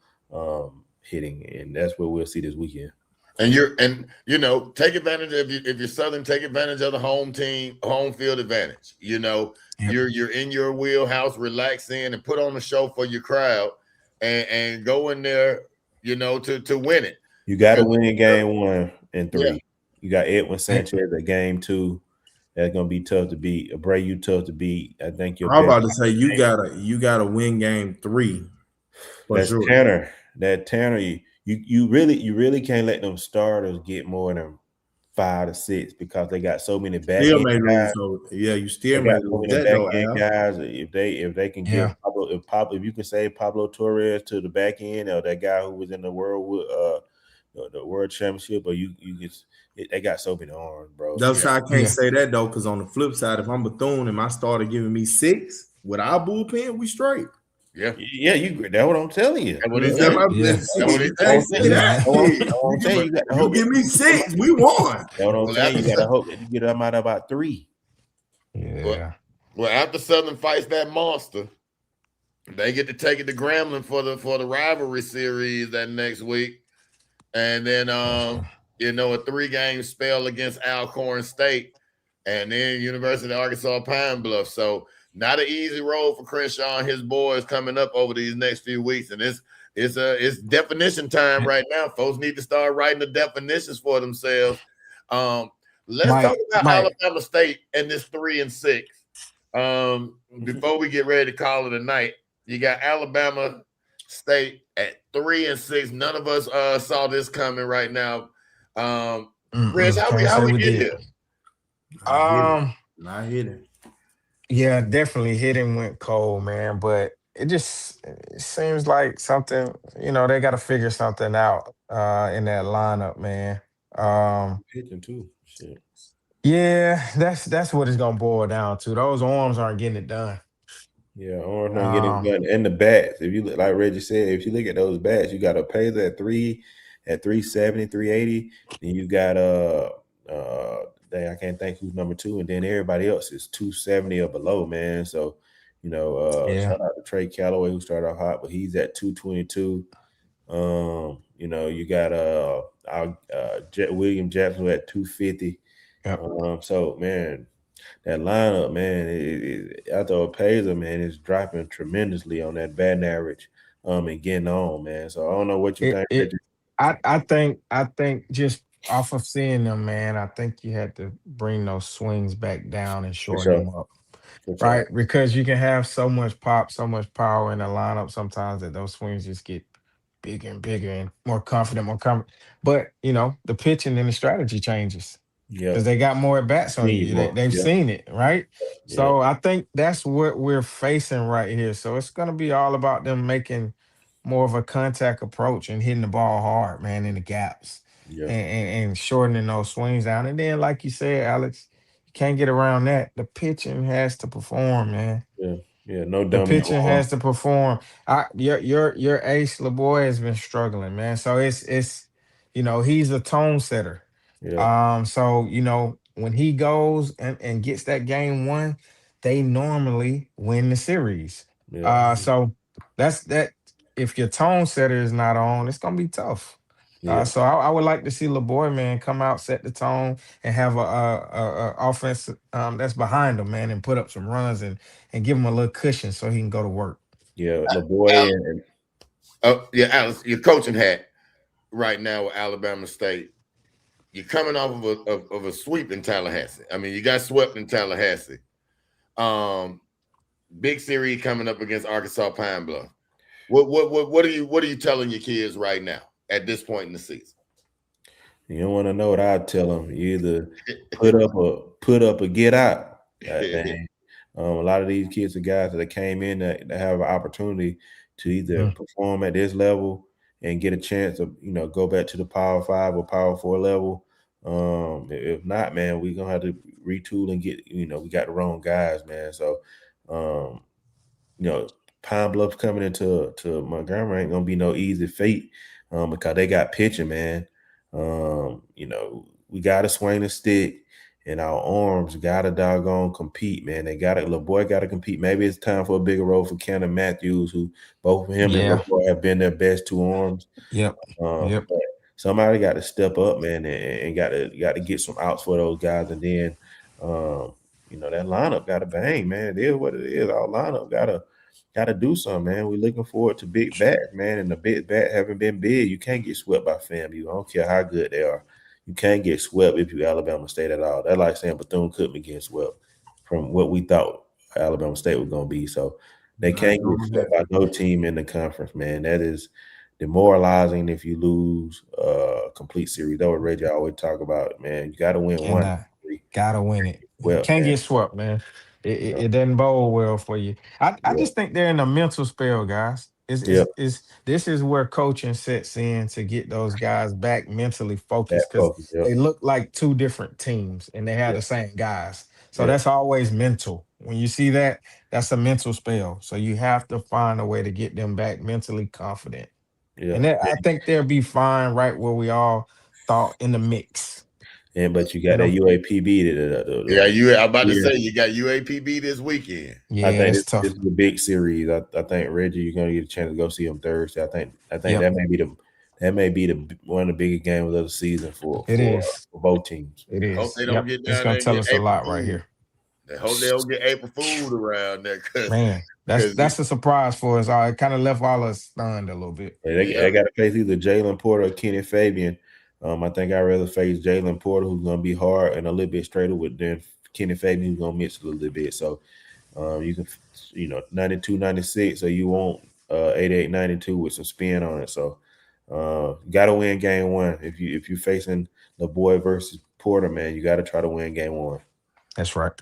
hitting, and that's what we'll see this weekend. And take advantage if you're Southern, take advantage of the home field advantage. You're in your wheelhouse, relax in and put on a show for your crowd, and go in there, to win it. You got to win game 1 and 3. Yeah. You got Edwin Sanchez at game 2. That's gonna be tough to beat. Abreu tough to beat. I think I'm about to say you gotta win game 3. That's sure. Tanner. That Tanner. You really can't let them starters get more than 5 to 6 because they got so many back end guys. You still made back guys. If they can get Pablo, if you can say Pablo Torres to the back end, or that guy who was in the world championship, or they got so many arms, bro. That's why I can't say that though, because on the flip side, if I'm Bethune and my starter giving me 6 with our bullpen, we straight. Yeah, that's what I'm telling you. That's what he's saying. You give me 6, we won. That's what I'm saying. You gotta hope that you get them out about 3. Yeah. Well, after Southern fights that monster, they get to take it to Grambling for the rivalry series that next week, and then a 3-game spell against Alcorn State, and then University of Arkansas Pine Bluff. So. Not an easy road for Crenshaw and his boys coming up over these next few weeks, and it's definition time right now. Folks need to start writing the definitions for themselves. Let's talk about Alabama State and this 3-6. Before we get ready to call it a night, you got Alabama State at 3-6. None of us saw this coming right now. Chris, how we get here? Not hitting. Yeah, definitely hitting went cold, man. But it seems like something, they got to figure something out in that lineup, man. Pitching too. Shit. Yeah, that's what it's gonna boil down to. Those arms aren't getting it done. Yeah, arms aren't getting it done. And the bats, if you look, like Reggie said, if you look at those bats, you got a Paisley at 370, 380. Then you got I can't think who's number 2, and then everybody else is 270 or below, man. So, shout out to Trey Calloway, who started off hot, but he's at 222. You got William Jackson at 250. Yep. So, man, that lineup, man, after Paisley, man, is dropping tremendously on that batting average and getting on, man. So I don't know what you think. I think just off of seeing them, man, I think you had to bring those swings back down and shorten them up. Right? Because you can have so much pop, so much power in the lineup sometimes that those swings just get bigger and bigger and more confident. But, the pitching and the strategy changes. Yeah. Because they got more at-bats on you. They've seen it, right? Yeah. So I think that's what we're facing right here. So it's going to be all about them making more of a contact approach and hitting the ball hard, man, in the gaps. Yeah. And shortening those swings down. And then, like you said, Alex, you can't get around that. The pitching has to perform, man. Yeah, no dummy. The pitching has to perform. Your ace LeBoy has been struggling, man. So it's he's a tone setter. Yeah. So when he goes and gets that game won, they normally win the series. Yeah. So that's that. If your tone setter is not on, it's gonna be tough. Yeah. So I would like to see LeBoy, man, come out, set the tone, and have a offense that's behind him, man, and put up some runs and give him a little cushion so he can go to work. Yeah. LeBoy and yeah, Alex, your coaching hat right now with Alabama State. You're coming off of a sweep in Tallahassee. I mean, you got swept in Tallahassee. Big series coming up against Arkansas Pine Bluff. What are you telling your kids right now at this point in the season? You don't want to know what I tell them. You either put up or get out. A lot of these kids are guys that came in that have an opportunity to either perform at this level and get a chance to go back to the Power 5 or Power 4 level. If not, man, we're gonna have to retool and get we got the wrong guys, man. So Pine Bluff's coming into Montgomery ain't gonna be no easy feat because they got pitching, man. We gotta swing the stick and our arms gotta doggone compete, man. LeBoy gotta compete. Maybe it's time for a bigger role for Cannon Matthews, who both of him and LeBoy have been their best two arms. Yep. But somebody got to step up, man, and got to get some outs for those guys. And then that lineup got to bang, man. It is what it is. Our lineup gotta do something, man. We're looking forward to big bats, man. And the big bat haven't been big. You can't get swept by FAMU. I don't care how good they are. You can't get swept if you Alabama State at all. That's like saying Bethune-Cookman gets swept from what we thought Alabama State was going to be. So they can't get swept by no team in the conference, man. That is demoralizing if you lose a complete series. That what Reggie always talk about, man. You got to win one. Gotta win it. Can't get swept, man. It doesn't bode well for you. I just think they're in a mental spell, guys. This is where coaching sets in to get those guys back mentally focused because they look like two different teams and they have the same guys. So that's always mental. When you see that, that's a mental spell. So you have to find a way to get them back mentally confident. And I think they'll be fine right where we all thought in the mix. But you got that UAPB. I'm about to say you got UAPB this weekend. Yeah, I think this is a big series. I think Reggie, you're gonna get a chance to go see them Thursday. I think that may be one of the biggest games of the season for both teams. It is. I hope they don't get down. It's gonna tell us a lot right here. I hope they don't get April Fool's around there. Man, that's a surprise for us. It kind of left all us stunned a little bit. They got to face either Jalen Porter or Kenny Fabian. I think I'd rather face Jalen Porter, who's going to be hard and a little bit straighter than Kenny Fabian, who's going to mix a little bit. So you can, 92, 96, so you want 88, 92 with some spin on it. So got to win game one. If you're facing LeBoy versus Porter, man, you got to try to win game one. That's right.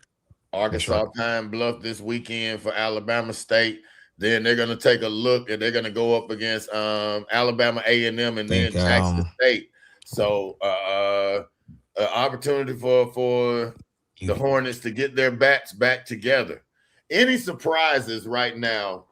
Arkansas Pine Bluff this weekend for Alabama State. Then they're going to take a look and they're going to go up against Alabama A&M and then Jackson State. So opportunity for the Hornets to get their bats back together. Any surprises right now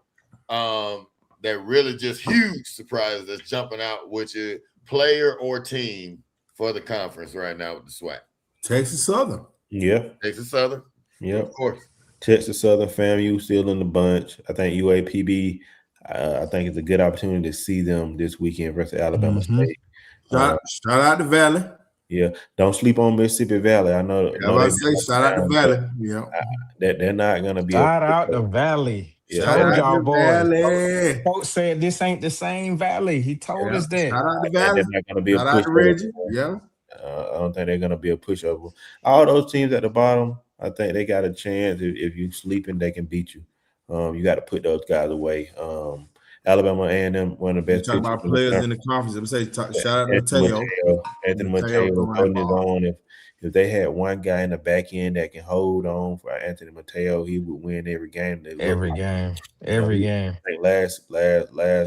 that really just huge surprises that's jumping out, which is player or team for the conference right now with the SWAC? Texas Southern. Yeah. Texas Southern. Yeah. Of course. Texas Southern, FAMU still in the bunch. I think UAPB, I think it's a good opportunity to see them this weekend versus Alabama State. Shout out to Valley. Yeah, don't sleep on Mississippi Valley. I know. Shout out to Valley. Yeah, they're not gonna be. Shout out to Valley. Yeah. Told y'all boys. Folks said this ain't the same Valley. He told us that. Shout out to Valley. They're not gonna be shout out to Reggie. Yeah. I don't think they're gonna be a pushover. All those teams at the bottom, I think they got a chance. If you sleeping, they can beat you. You got to put those guys away. Alabama A&M, one of the best. Talking about players in the conference. I'm saying, shout out to Mateo. Anthony Mateo holding his own. If they had one guy in the back end that can hold on for Anthony Mateo, he would win every game. Every game. I think last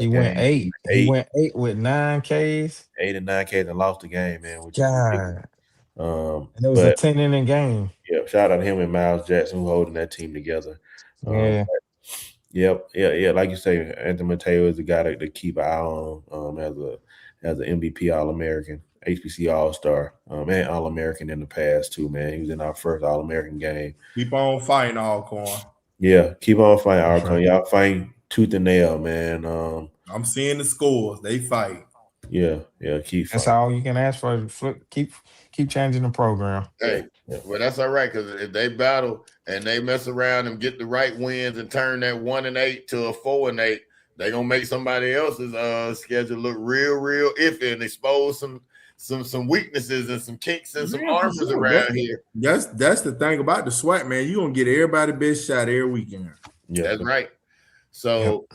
he game, went 8. He went 8 with 9 Ks. 8 and 9 Ks and lost the game, man. God. And it was a 10-inning game. Yeah, shout out to him and Miles Jackson who holding that team together. Yeah. Like you say, Anthony Mateo is the guy to keep an eye on as an MVP All-American, HBCU All-Star, and All-American in the past too, man. He was in our first All-American game. Keep on fighting, Alcorn. Yeah, keep on fighting, Alcorn. Y'all fighting tooth and nail, man. I'm seeing the scores. They fight. Yeah, keep fighting. That's all you can ask for. Keep changing the program. Hey, well, that's all right, because if they battle and they mess around and get the right wins and turn that 1-8 to a 4-8, they're gonna make somebody else's schedule look real iffy and expose some weaknesses and some kinks and some arms around here. That's the thing about the SWAC, man. You gonna get everybody best shot every weekend. Yeah, that's right. So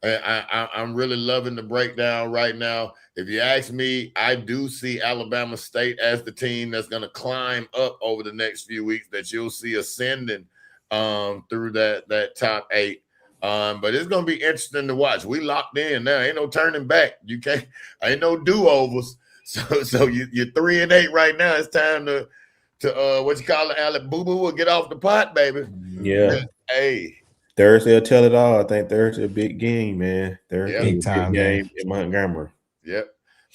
I'm really loving the breakdown right now. If you ask me, I do see Alabama State as the team that's going to climb up over the next few weeks, that you'll see ascending through that top 8. But it's going to be interesting to watch. We locked in now. Ain't no turning back. You can't. Ain't no do-overs. So you're 3-8 right now. It's time to what you call it, Alec Boo Boo will get off the pot, baby. Yeah. Hey. Thursday will tell it all. I think Thursday a big game, man. Thursday big time game in Montgomery. Yep,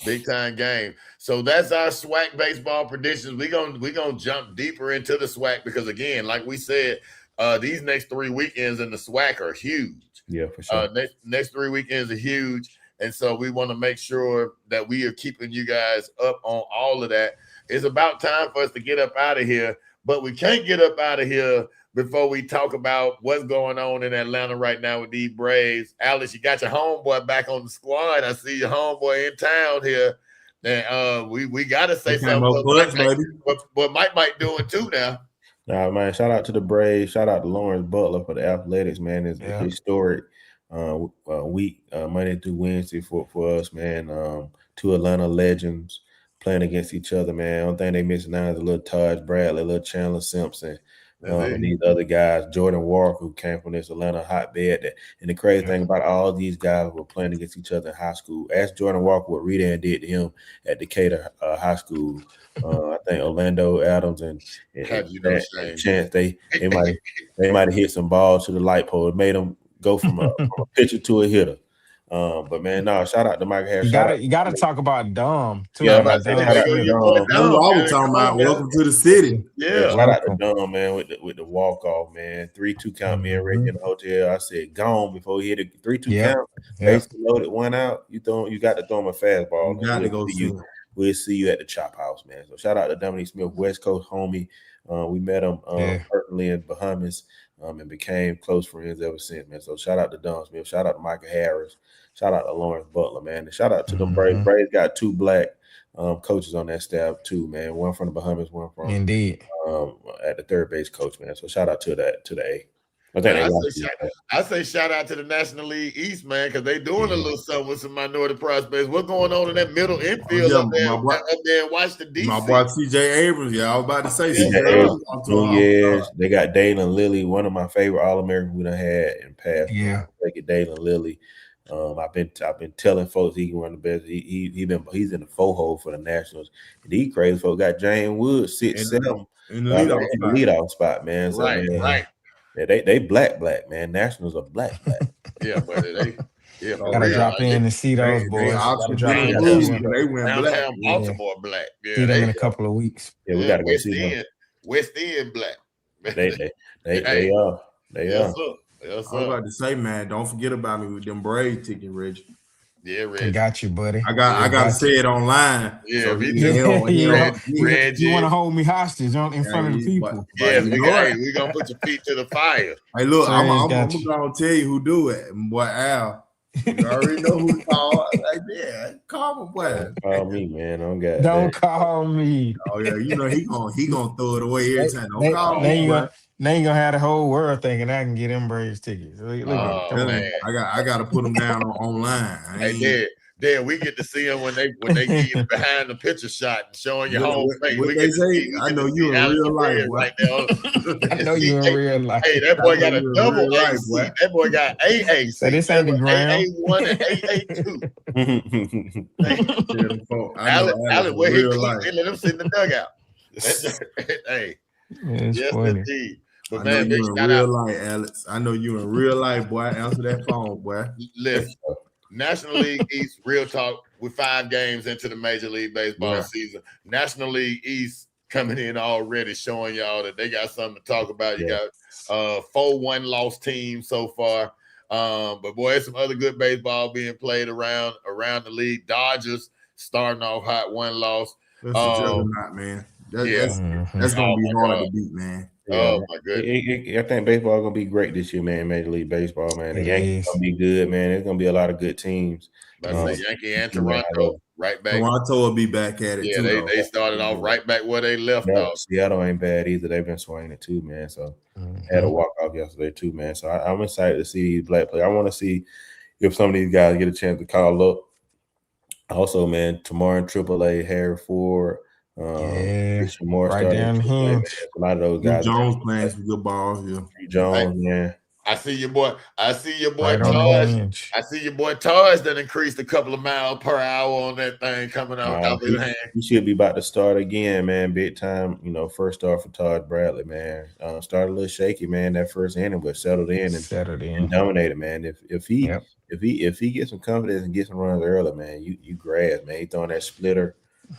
big time game. So that's our SWAC baseball predictions. We're gonna jump deeper into the SWAC because, again, like we said, these next 3 weekends in the SWAC are huge. Yeah, for sure. Next 3 weekends are huge, and so we want to make sure that we are keeping you guys up on all of that. It's about time for us to get up out of here, but we can't get up out of here before we talk about what's going on in Atlanta right now with these Braves. Alex, you got your homeboy back on the squad. I see your homeboy in town here. And we got to say something. But Mike might do it too now. Nah, man, shout out to the Braves. Shout out to Lawrence Butler for the Athletics, man. It's a historic week, Monday through Wednesday for us, man. 2 Atlanta legends playing against each other, man. One thing they missing now is a little Taj Bradley, a little Chandler Simpson. And these other guys, Jordan Walker, who came from this Atlanta hotbed. And the crazy thing about all these guys who were playing against each other in high school. Ask Jordan Walker what Redan did to him at Decatur High School. I think Orlando Adams and Chance, they might have hit some balls to the light pole. It made them go from a pitcher to a hitter. But man, no, shout out to Mike Harris. You gotta talk about Dom too. Yeah, about Dom. That's what I was talking about. Welcome to the city. Yeah, shout out to Dom, man, with the walk off, man. 3-2 count. Me and Rick in the hotel. I said gone before he hit a 3-2 count. Basically loaded 1 out. You got to throw him a fastball. You got to go see you. We'll see you at the Chop House, man. So shout out to Dominique Smith, West Coast homie. We met him personally in Bahamas and became close friends ever since, man. So shout out to Dom Smith. Shout out to Michael Harris. Shout out to Lawrence Butler, man. And shout out to them Braves. Braves got 2 black coaches on that staff too, man. One from the Bahamas, one from at the third base coach, man. So shout out to the A. I say shout out to the National League East, man, because they doing a little something with some minority prospects. What's going on in that middle infield up there in Washington, D.C.? My boy C.J. Abrams, I was about to say Yes, they got Dalen Lilly, one of my favorite All-Americans we done had in past. Yeah, take it, Dalen Lilly. I've been telling folks he can run the best. He's in the 4 hole for the Nationals. And these crazy folks got James Woods 6'7" in the leadoff spot, man. So, right. Yeah, they black, man. Nationals are black. Yeah, but they gotta drop in and see those boys. They went black. Baltimore black. Yeah, see them in a couple of weeks. Yeah, we gotta go see them. West End black. They are. Yes, I was about to say, man, don't forget about me with them Braves ticket, Reggie. Yeah, Reggie. I got you, buddy. I got to say it online. Yeah, so you want to hold me hostage in front of the people? We're gonna put your feet to the fire. Hey, look, I'm gonna tell you who do it, boy. Al. You already know who to call. Like, yeah, call my boy. Call me, man. Don't call me. Oh yeah, you know he gonna throw it away every time. Don't call me. Now you gonna have the whole world thinking I can get them Braves tickets. Look man. I got to put them down online. Then we get to see them when they get you behind the picture shot and showing your whole face. What they say? I know you in real life. Right I know you in real life. Hey, that boy got a double AC. That boy got AAC. So this ain't the ground. AA1 and AA2. Alex, where he let him sit in the dugout. Hey, yes, indeed. But man, you in real life, Alex. I know you in real life, boy. Answer that phone, boy. Listen, National League East, real talk, with 5 games into the Major League Baseball season. National League East coming in already, showing y'all that they got something to talk about. You got 4 1-loss teams so far. But boy, there's some other good baseball being played around the league. Dodgers starting off hot, 1 loss. That's a juggernaut, man. That's gonna be hard to beat, man. Oh my goodness. I think baseball gonna be great this year, man. Major League Baseball, man. The Yankees gonna be good, man. There's gonna be a lot of good teams. That's Yankee and Toronto right back. Toronto will be back at it too. Yeah, they started off right back where they left off. Seattle ain't bad either. They've been swinging it too, man. So had a walk off yesterday too, man. So I'm excited to see these black players. I want to see if some of these guys get a chance to call up. Also, man, tomorrow in AAA, Harry Ford. More right down the hinge. A lot of those guys. Jones playing some good ball. Yeah, Jones, man. I see your boy. Right Taj. I see your boy Taj that increased a couple of miles per hour on that thing coming out his hand. He should be about to start again, man. Big time, first start for Taj Bradley, man. Started a little shaky, man, that first inning, but settled in and dominated, man. If he gets some confidence and gets some runs early, man, you grab, man. He throwing that splitter.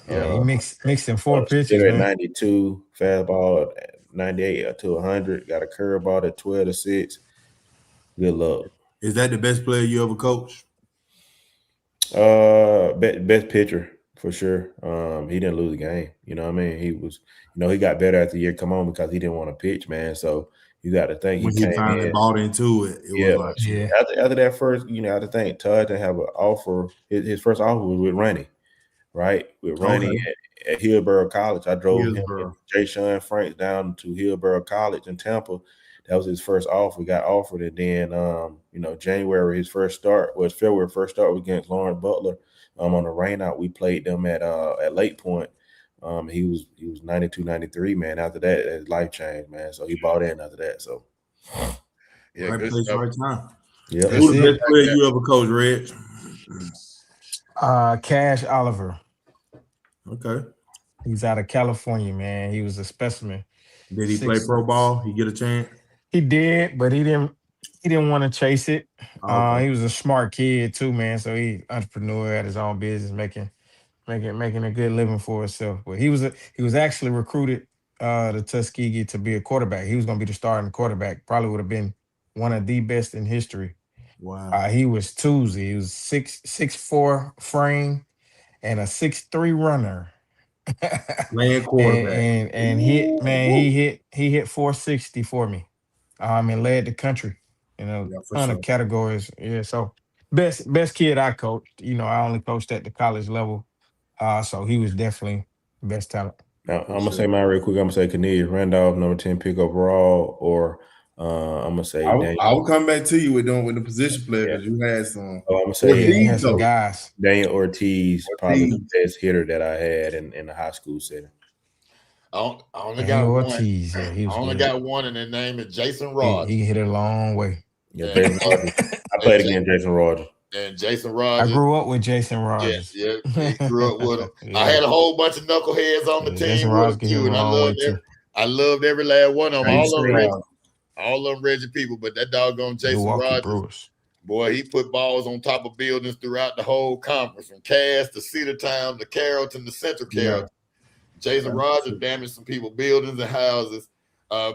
He mixed in 4 pitches, man. 92, fastball at 98 to 100, got a curveball at 12 to 6. Good luck. Is that the best player you ever coached? Best pitcher for sure. He didn't lose the game. You know what I mean? He was, he got better as the year come on because he didn't want to pitch, man. So you got to think when he finally bought into it. After that first, I have to think Todd didn't have an offer. His first offer was with Ronnie, right? With Ronnie at Hillsborough College. I drove him and Jay Sean Franks down to Hillsborough College in Tampa. That was his first offer. We got offered, and then January February first start was against Lawrence Butler. On the rainout, we played them at Lake Point. He was 92, 93, man. After that, his life changed, man. So he bought in after that. So right place, right time. Yeah. Who's the best player you ever coached, Reg? Cash Oliver. Okay. He's out of California, man. He was a specimen. Did he play pro ball? He get a chance? He did, but he didn't want to chase it. He was a smart kid too, man. So he entrepreneur, had his own business, making a good living for himself. But he was actually recruited to Tuskegee to be a quarterback. He was going to be the starting quarterback. Probably would have been one of the best in history. Wow. He was Tuesday. He was 6'4" frame and a 6'3" runner. Playing quarterback and hit, man. He hit 460 for me. And led the country, ton of categories. Yeah, so best kid I coached. I only coached at the college level, so he was definitely the best talent. Now I'm gonna say mine real quick. I'm gonna say Cornelius Randolph, number 10 pick overall, or I'm gonna say I'll come back to you with the position player because you had some. I'm gonna say he had some guys. Daniel Ortiz, probably the best hitter that I had in the high school setting. I only got Ortiz. one. Yeah, he was I only got one, and his name is Jason Rogers. He hit it a long way. Yeah, I played against Jason Rogers. And Jason Rogers. I grew up with Jason Rogers. Yeah, he grew up with him. Yeah. I had a whole bunch of knuckleheads on the team Jason Rogers too, and I loved every last one of them. All of them Reggie people, but that doggone Jason Rogers. Boy, he put balls on top of buildings throughout the whole conference, from Cass to Cedartown to Carrollton to Central Carrollton. Jason Rogers damaged some people's buildings and houses.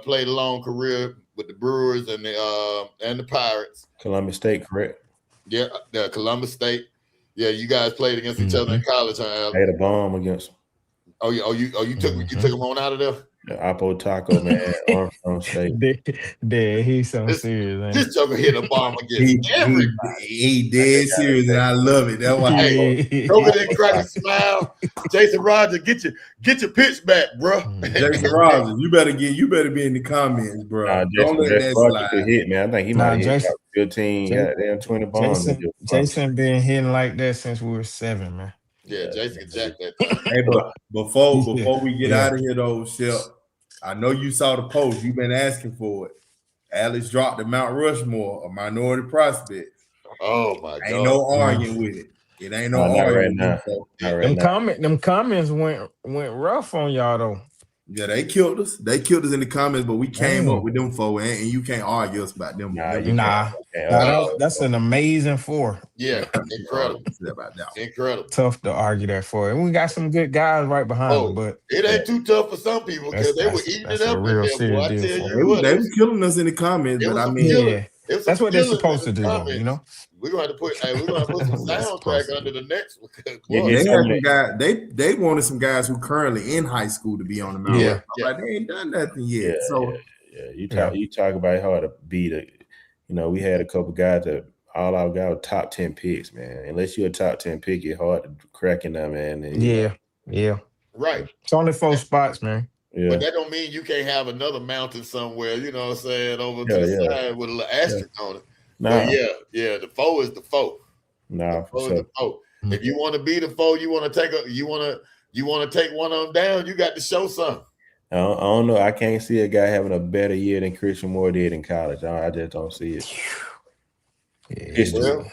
Played a long career with the Brewers and the Pirates. Columbus State, correct? Yeah, Columbus State. Yeah, you guys played against each other in college, huh? I had a bomb against them. You took him on out of there? The Apo Taco, man, Armstrong State. He's so serious, man. This joker hit a bomb against everybody. He dead serious, and I love it. That's why Joker didn't crack a smile. Jason Rogers, get your pitch back, bro. Jason Rogers, you better be in the comments, bro. Don't let that slide. Hit, man. I think he might have hit 15, goddamn 20 bombs. Jason been hitting like that since we were 7, man. Yeah, Jason jacked that. Hey, but before we get out of here, though, Shep, I know you saw the post. You've been asking for it. Alex dropped the Mount Rushmore, a minority prospect. Oh my God! Ain't no arguing with it. It ain't no arguing right now. Them comments went rough on y'all though. Yeah, they killed us. They killed us in the comments, but we came up with them four, and you can't argue us about them. That's an amazing 4. Yeah, incredible. Incredible. Tough to argue that for. And we got some good guys right behind them, but it ain't too tough for some people because they were eating it up in there, boy. I tell you what, they were killing us in the comments, but I mean, that's what they're supposed to do, though. You know, we're gonna have to put some soundtrack under the next one. They had some guys. They wanted some guys who currently in high school to be on the mound. Yeah, like they ain't done nothing yet. You talk about it hard to beat it. You know, we had a couple guys that all our guys were top 10 picks, man. Unless you're a top 10 pick, it's hard to crack in there, man. And, yeah. Right. It's only 4 spots, man. Yeah. But that don't mean you can't have another mountain somewhere, you know what I'm saying, over to the side with a little asterisk on it. Nah. But the 4 is the 4. Nah, the 4 is the 4. If you want to be the 4, you want to take one of them down, you got to show something. I don't know. I can't see a guy having a better year than Christian Moore did in college. I just don't see it. Yeah,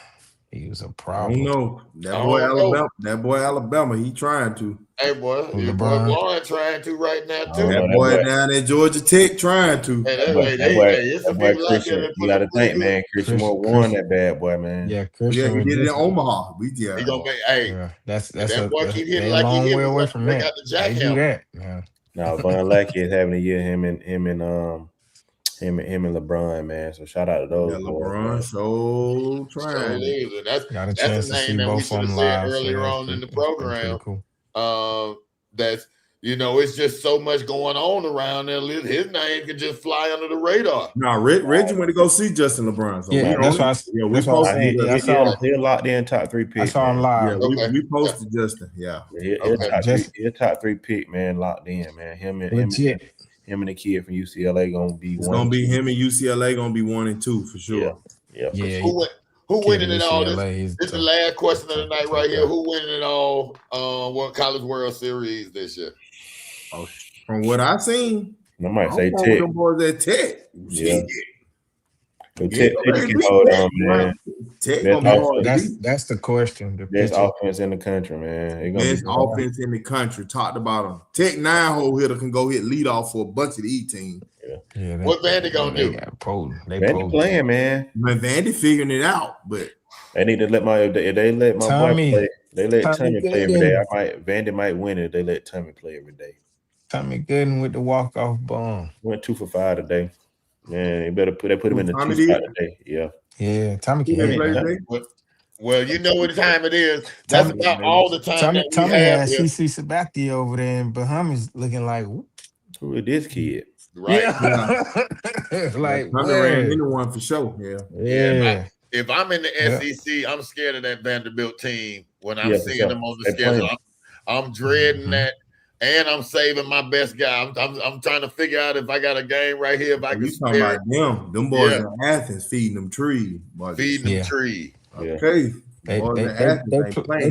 he was a problem. I don't know. That boy Alabama, he trying to. Hey, boy, your boy Lauren trying to right now, too. That boy down at Georgia Tech trying to. Christian, you got to think, man. Christian Moore won that bad boy, man. Yeah, Christian. He did it in Omaha. He gonna be, that's that boy keep hitting like he hit away from that. They do that, man. Now, Von Lackey is having a year. Him and LeBron, man. So shout out to those. Yeah, LeBron, so trying. That's a name that we should have said earlier on in the program. Cool. That's it's just so much going on around there. His name can just fly under the radar. No, Reggie went to go see Justin LeBron. So that's why He'll locked in top 3 pick. I saw him live. Yeah, we posted Justin. Yeah, he'll top 3 pick, man. Locked in, man. Him and the kid from UCLA gonna be. It's gonna be him and UCLA gonna be 1 and 2 for sure. Yeah. Who winning it all? This is the last question of the night right here. Who winning it all? College World Series this year? Oh, from what I've seen, I might say Tech. Them boys at Tech. Yeah. Tech can hold on, man. That's the question. Best offense in the country, man. Best offense in the country, top to bottom. Tech 9-hole hitter can go hit leadoff for a bunch of the E-team. Yeah. What Vandy gonna do? Vandy playing, man. Vandy figuring it out, but they need to let my boy play. They let Tommy play every day. Vandy might win it if they let Tommy play every day. Tommy Gooden with the walk-off bomb. Went 2 for 5 today. Man, you better put him in the 2 spot today. Yeah, Tommy can hit today. Well, you know what time it is. That's about all the time Tommy has CC Sabathia over there, and Bahamas looking like, who is this kid? Right. Yeah. Like, Tommy ran into one for sure. Yeah. If I'm in the SEC, I'm scared of that Vanderbilt team when I'm seeing them on the schedule. I'm dreading that. And I'm saving my best guy. I'm trying to figure out if I got a game right here. If I can talking about them boys in Athens feeding them trees. Feeding them trees. Okay. They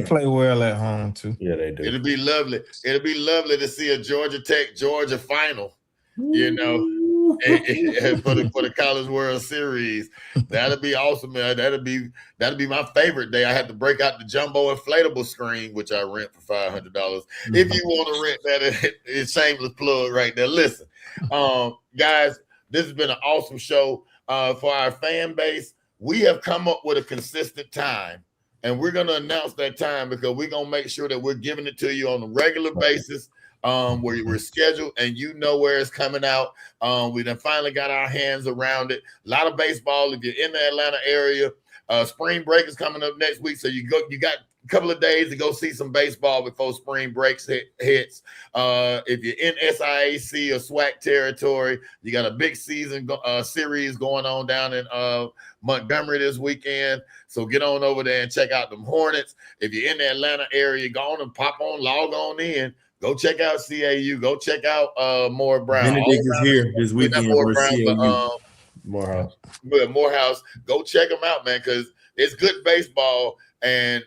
play well at home too. Yeah, they do. It'll be lovely. It'll be lovely to see a Georgia Tech Georgia final. For the College World Series. That'll be awesome, man. That'll be my favorite day. I had to break out the jumbo inflatable screen, which I rent for $500. If you want to rent that, it's shameless plug right there. Listen, guys, this has been an awesome show for our fan base. We have come up with a consistent time, and we're going to announce that time because we're going to make sure that we're giving it to you on a regular basis. Where we're scheduled and you know where it's coming out. We done finally got our hands around it. A lot of baseball. If you're in the Atlanta area, spring break is coming up next week. So you got a couple of days to go see some baseball before spring breaks hits. If you're in SIAC or SWAC territory, you got a big season series going on down in Montgomery this weekend. So get on over there and check out them Hornets. If you're in the Atlanta area, go on and log on in. Go check out CAU. Go check out Moore Brown. Benedict is here this weekend. Morehouse. Go check them out, man, because it's good baseball, and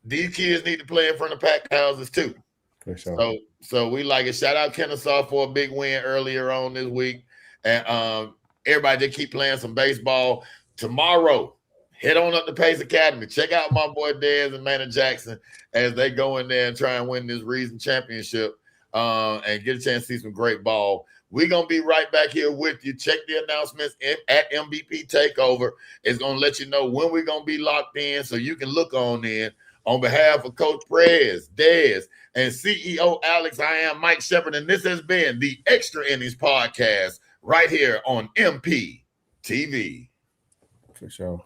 these kids need to play in front of packed houses too. For sure. So we like it. Shout out Kennesaw for a big win earlier on this week, and everybody just keep playing some baseball. Tomorrow, head on up to Pace Academy. Check out my boy Dez and Manny Jackson as they go in there and try and win this Reason Championship. and get a chance to see some great ball. We're going to be right back here with you. Check the announcements at MVP Takeover. It's going to let you know when we're going to be locked in so you can look on in. On behalf of Coach Prez, Dez, and CEO Alex, I am Mike Shepard, and this has been the Extra Innings Podcast right here on MP TV. For sure.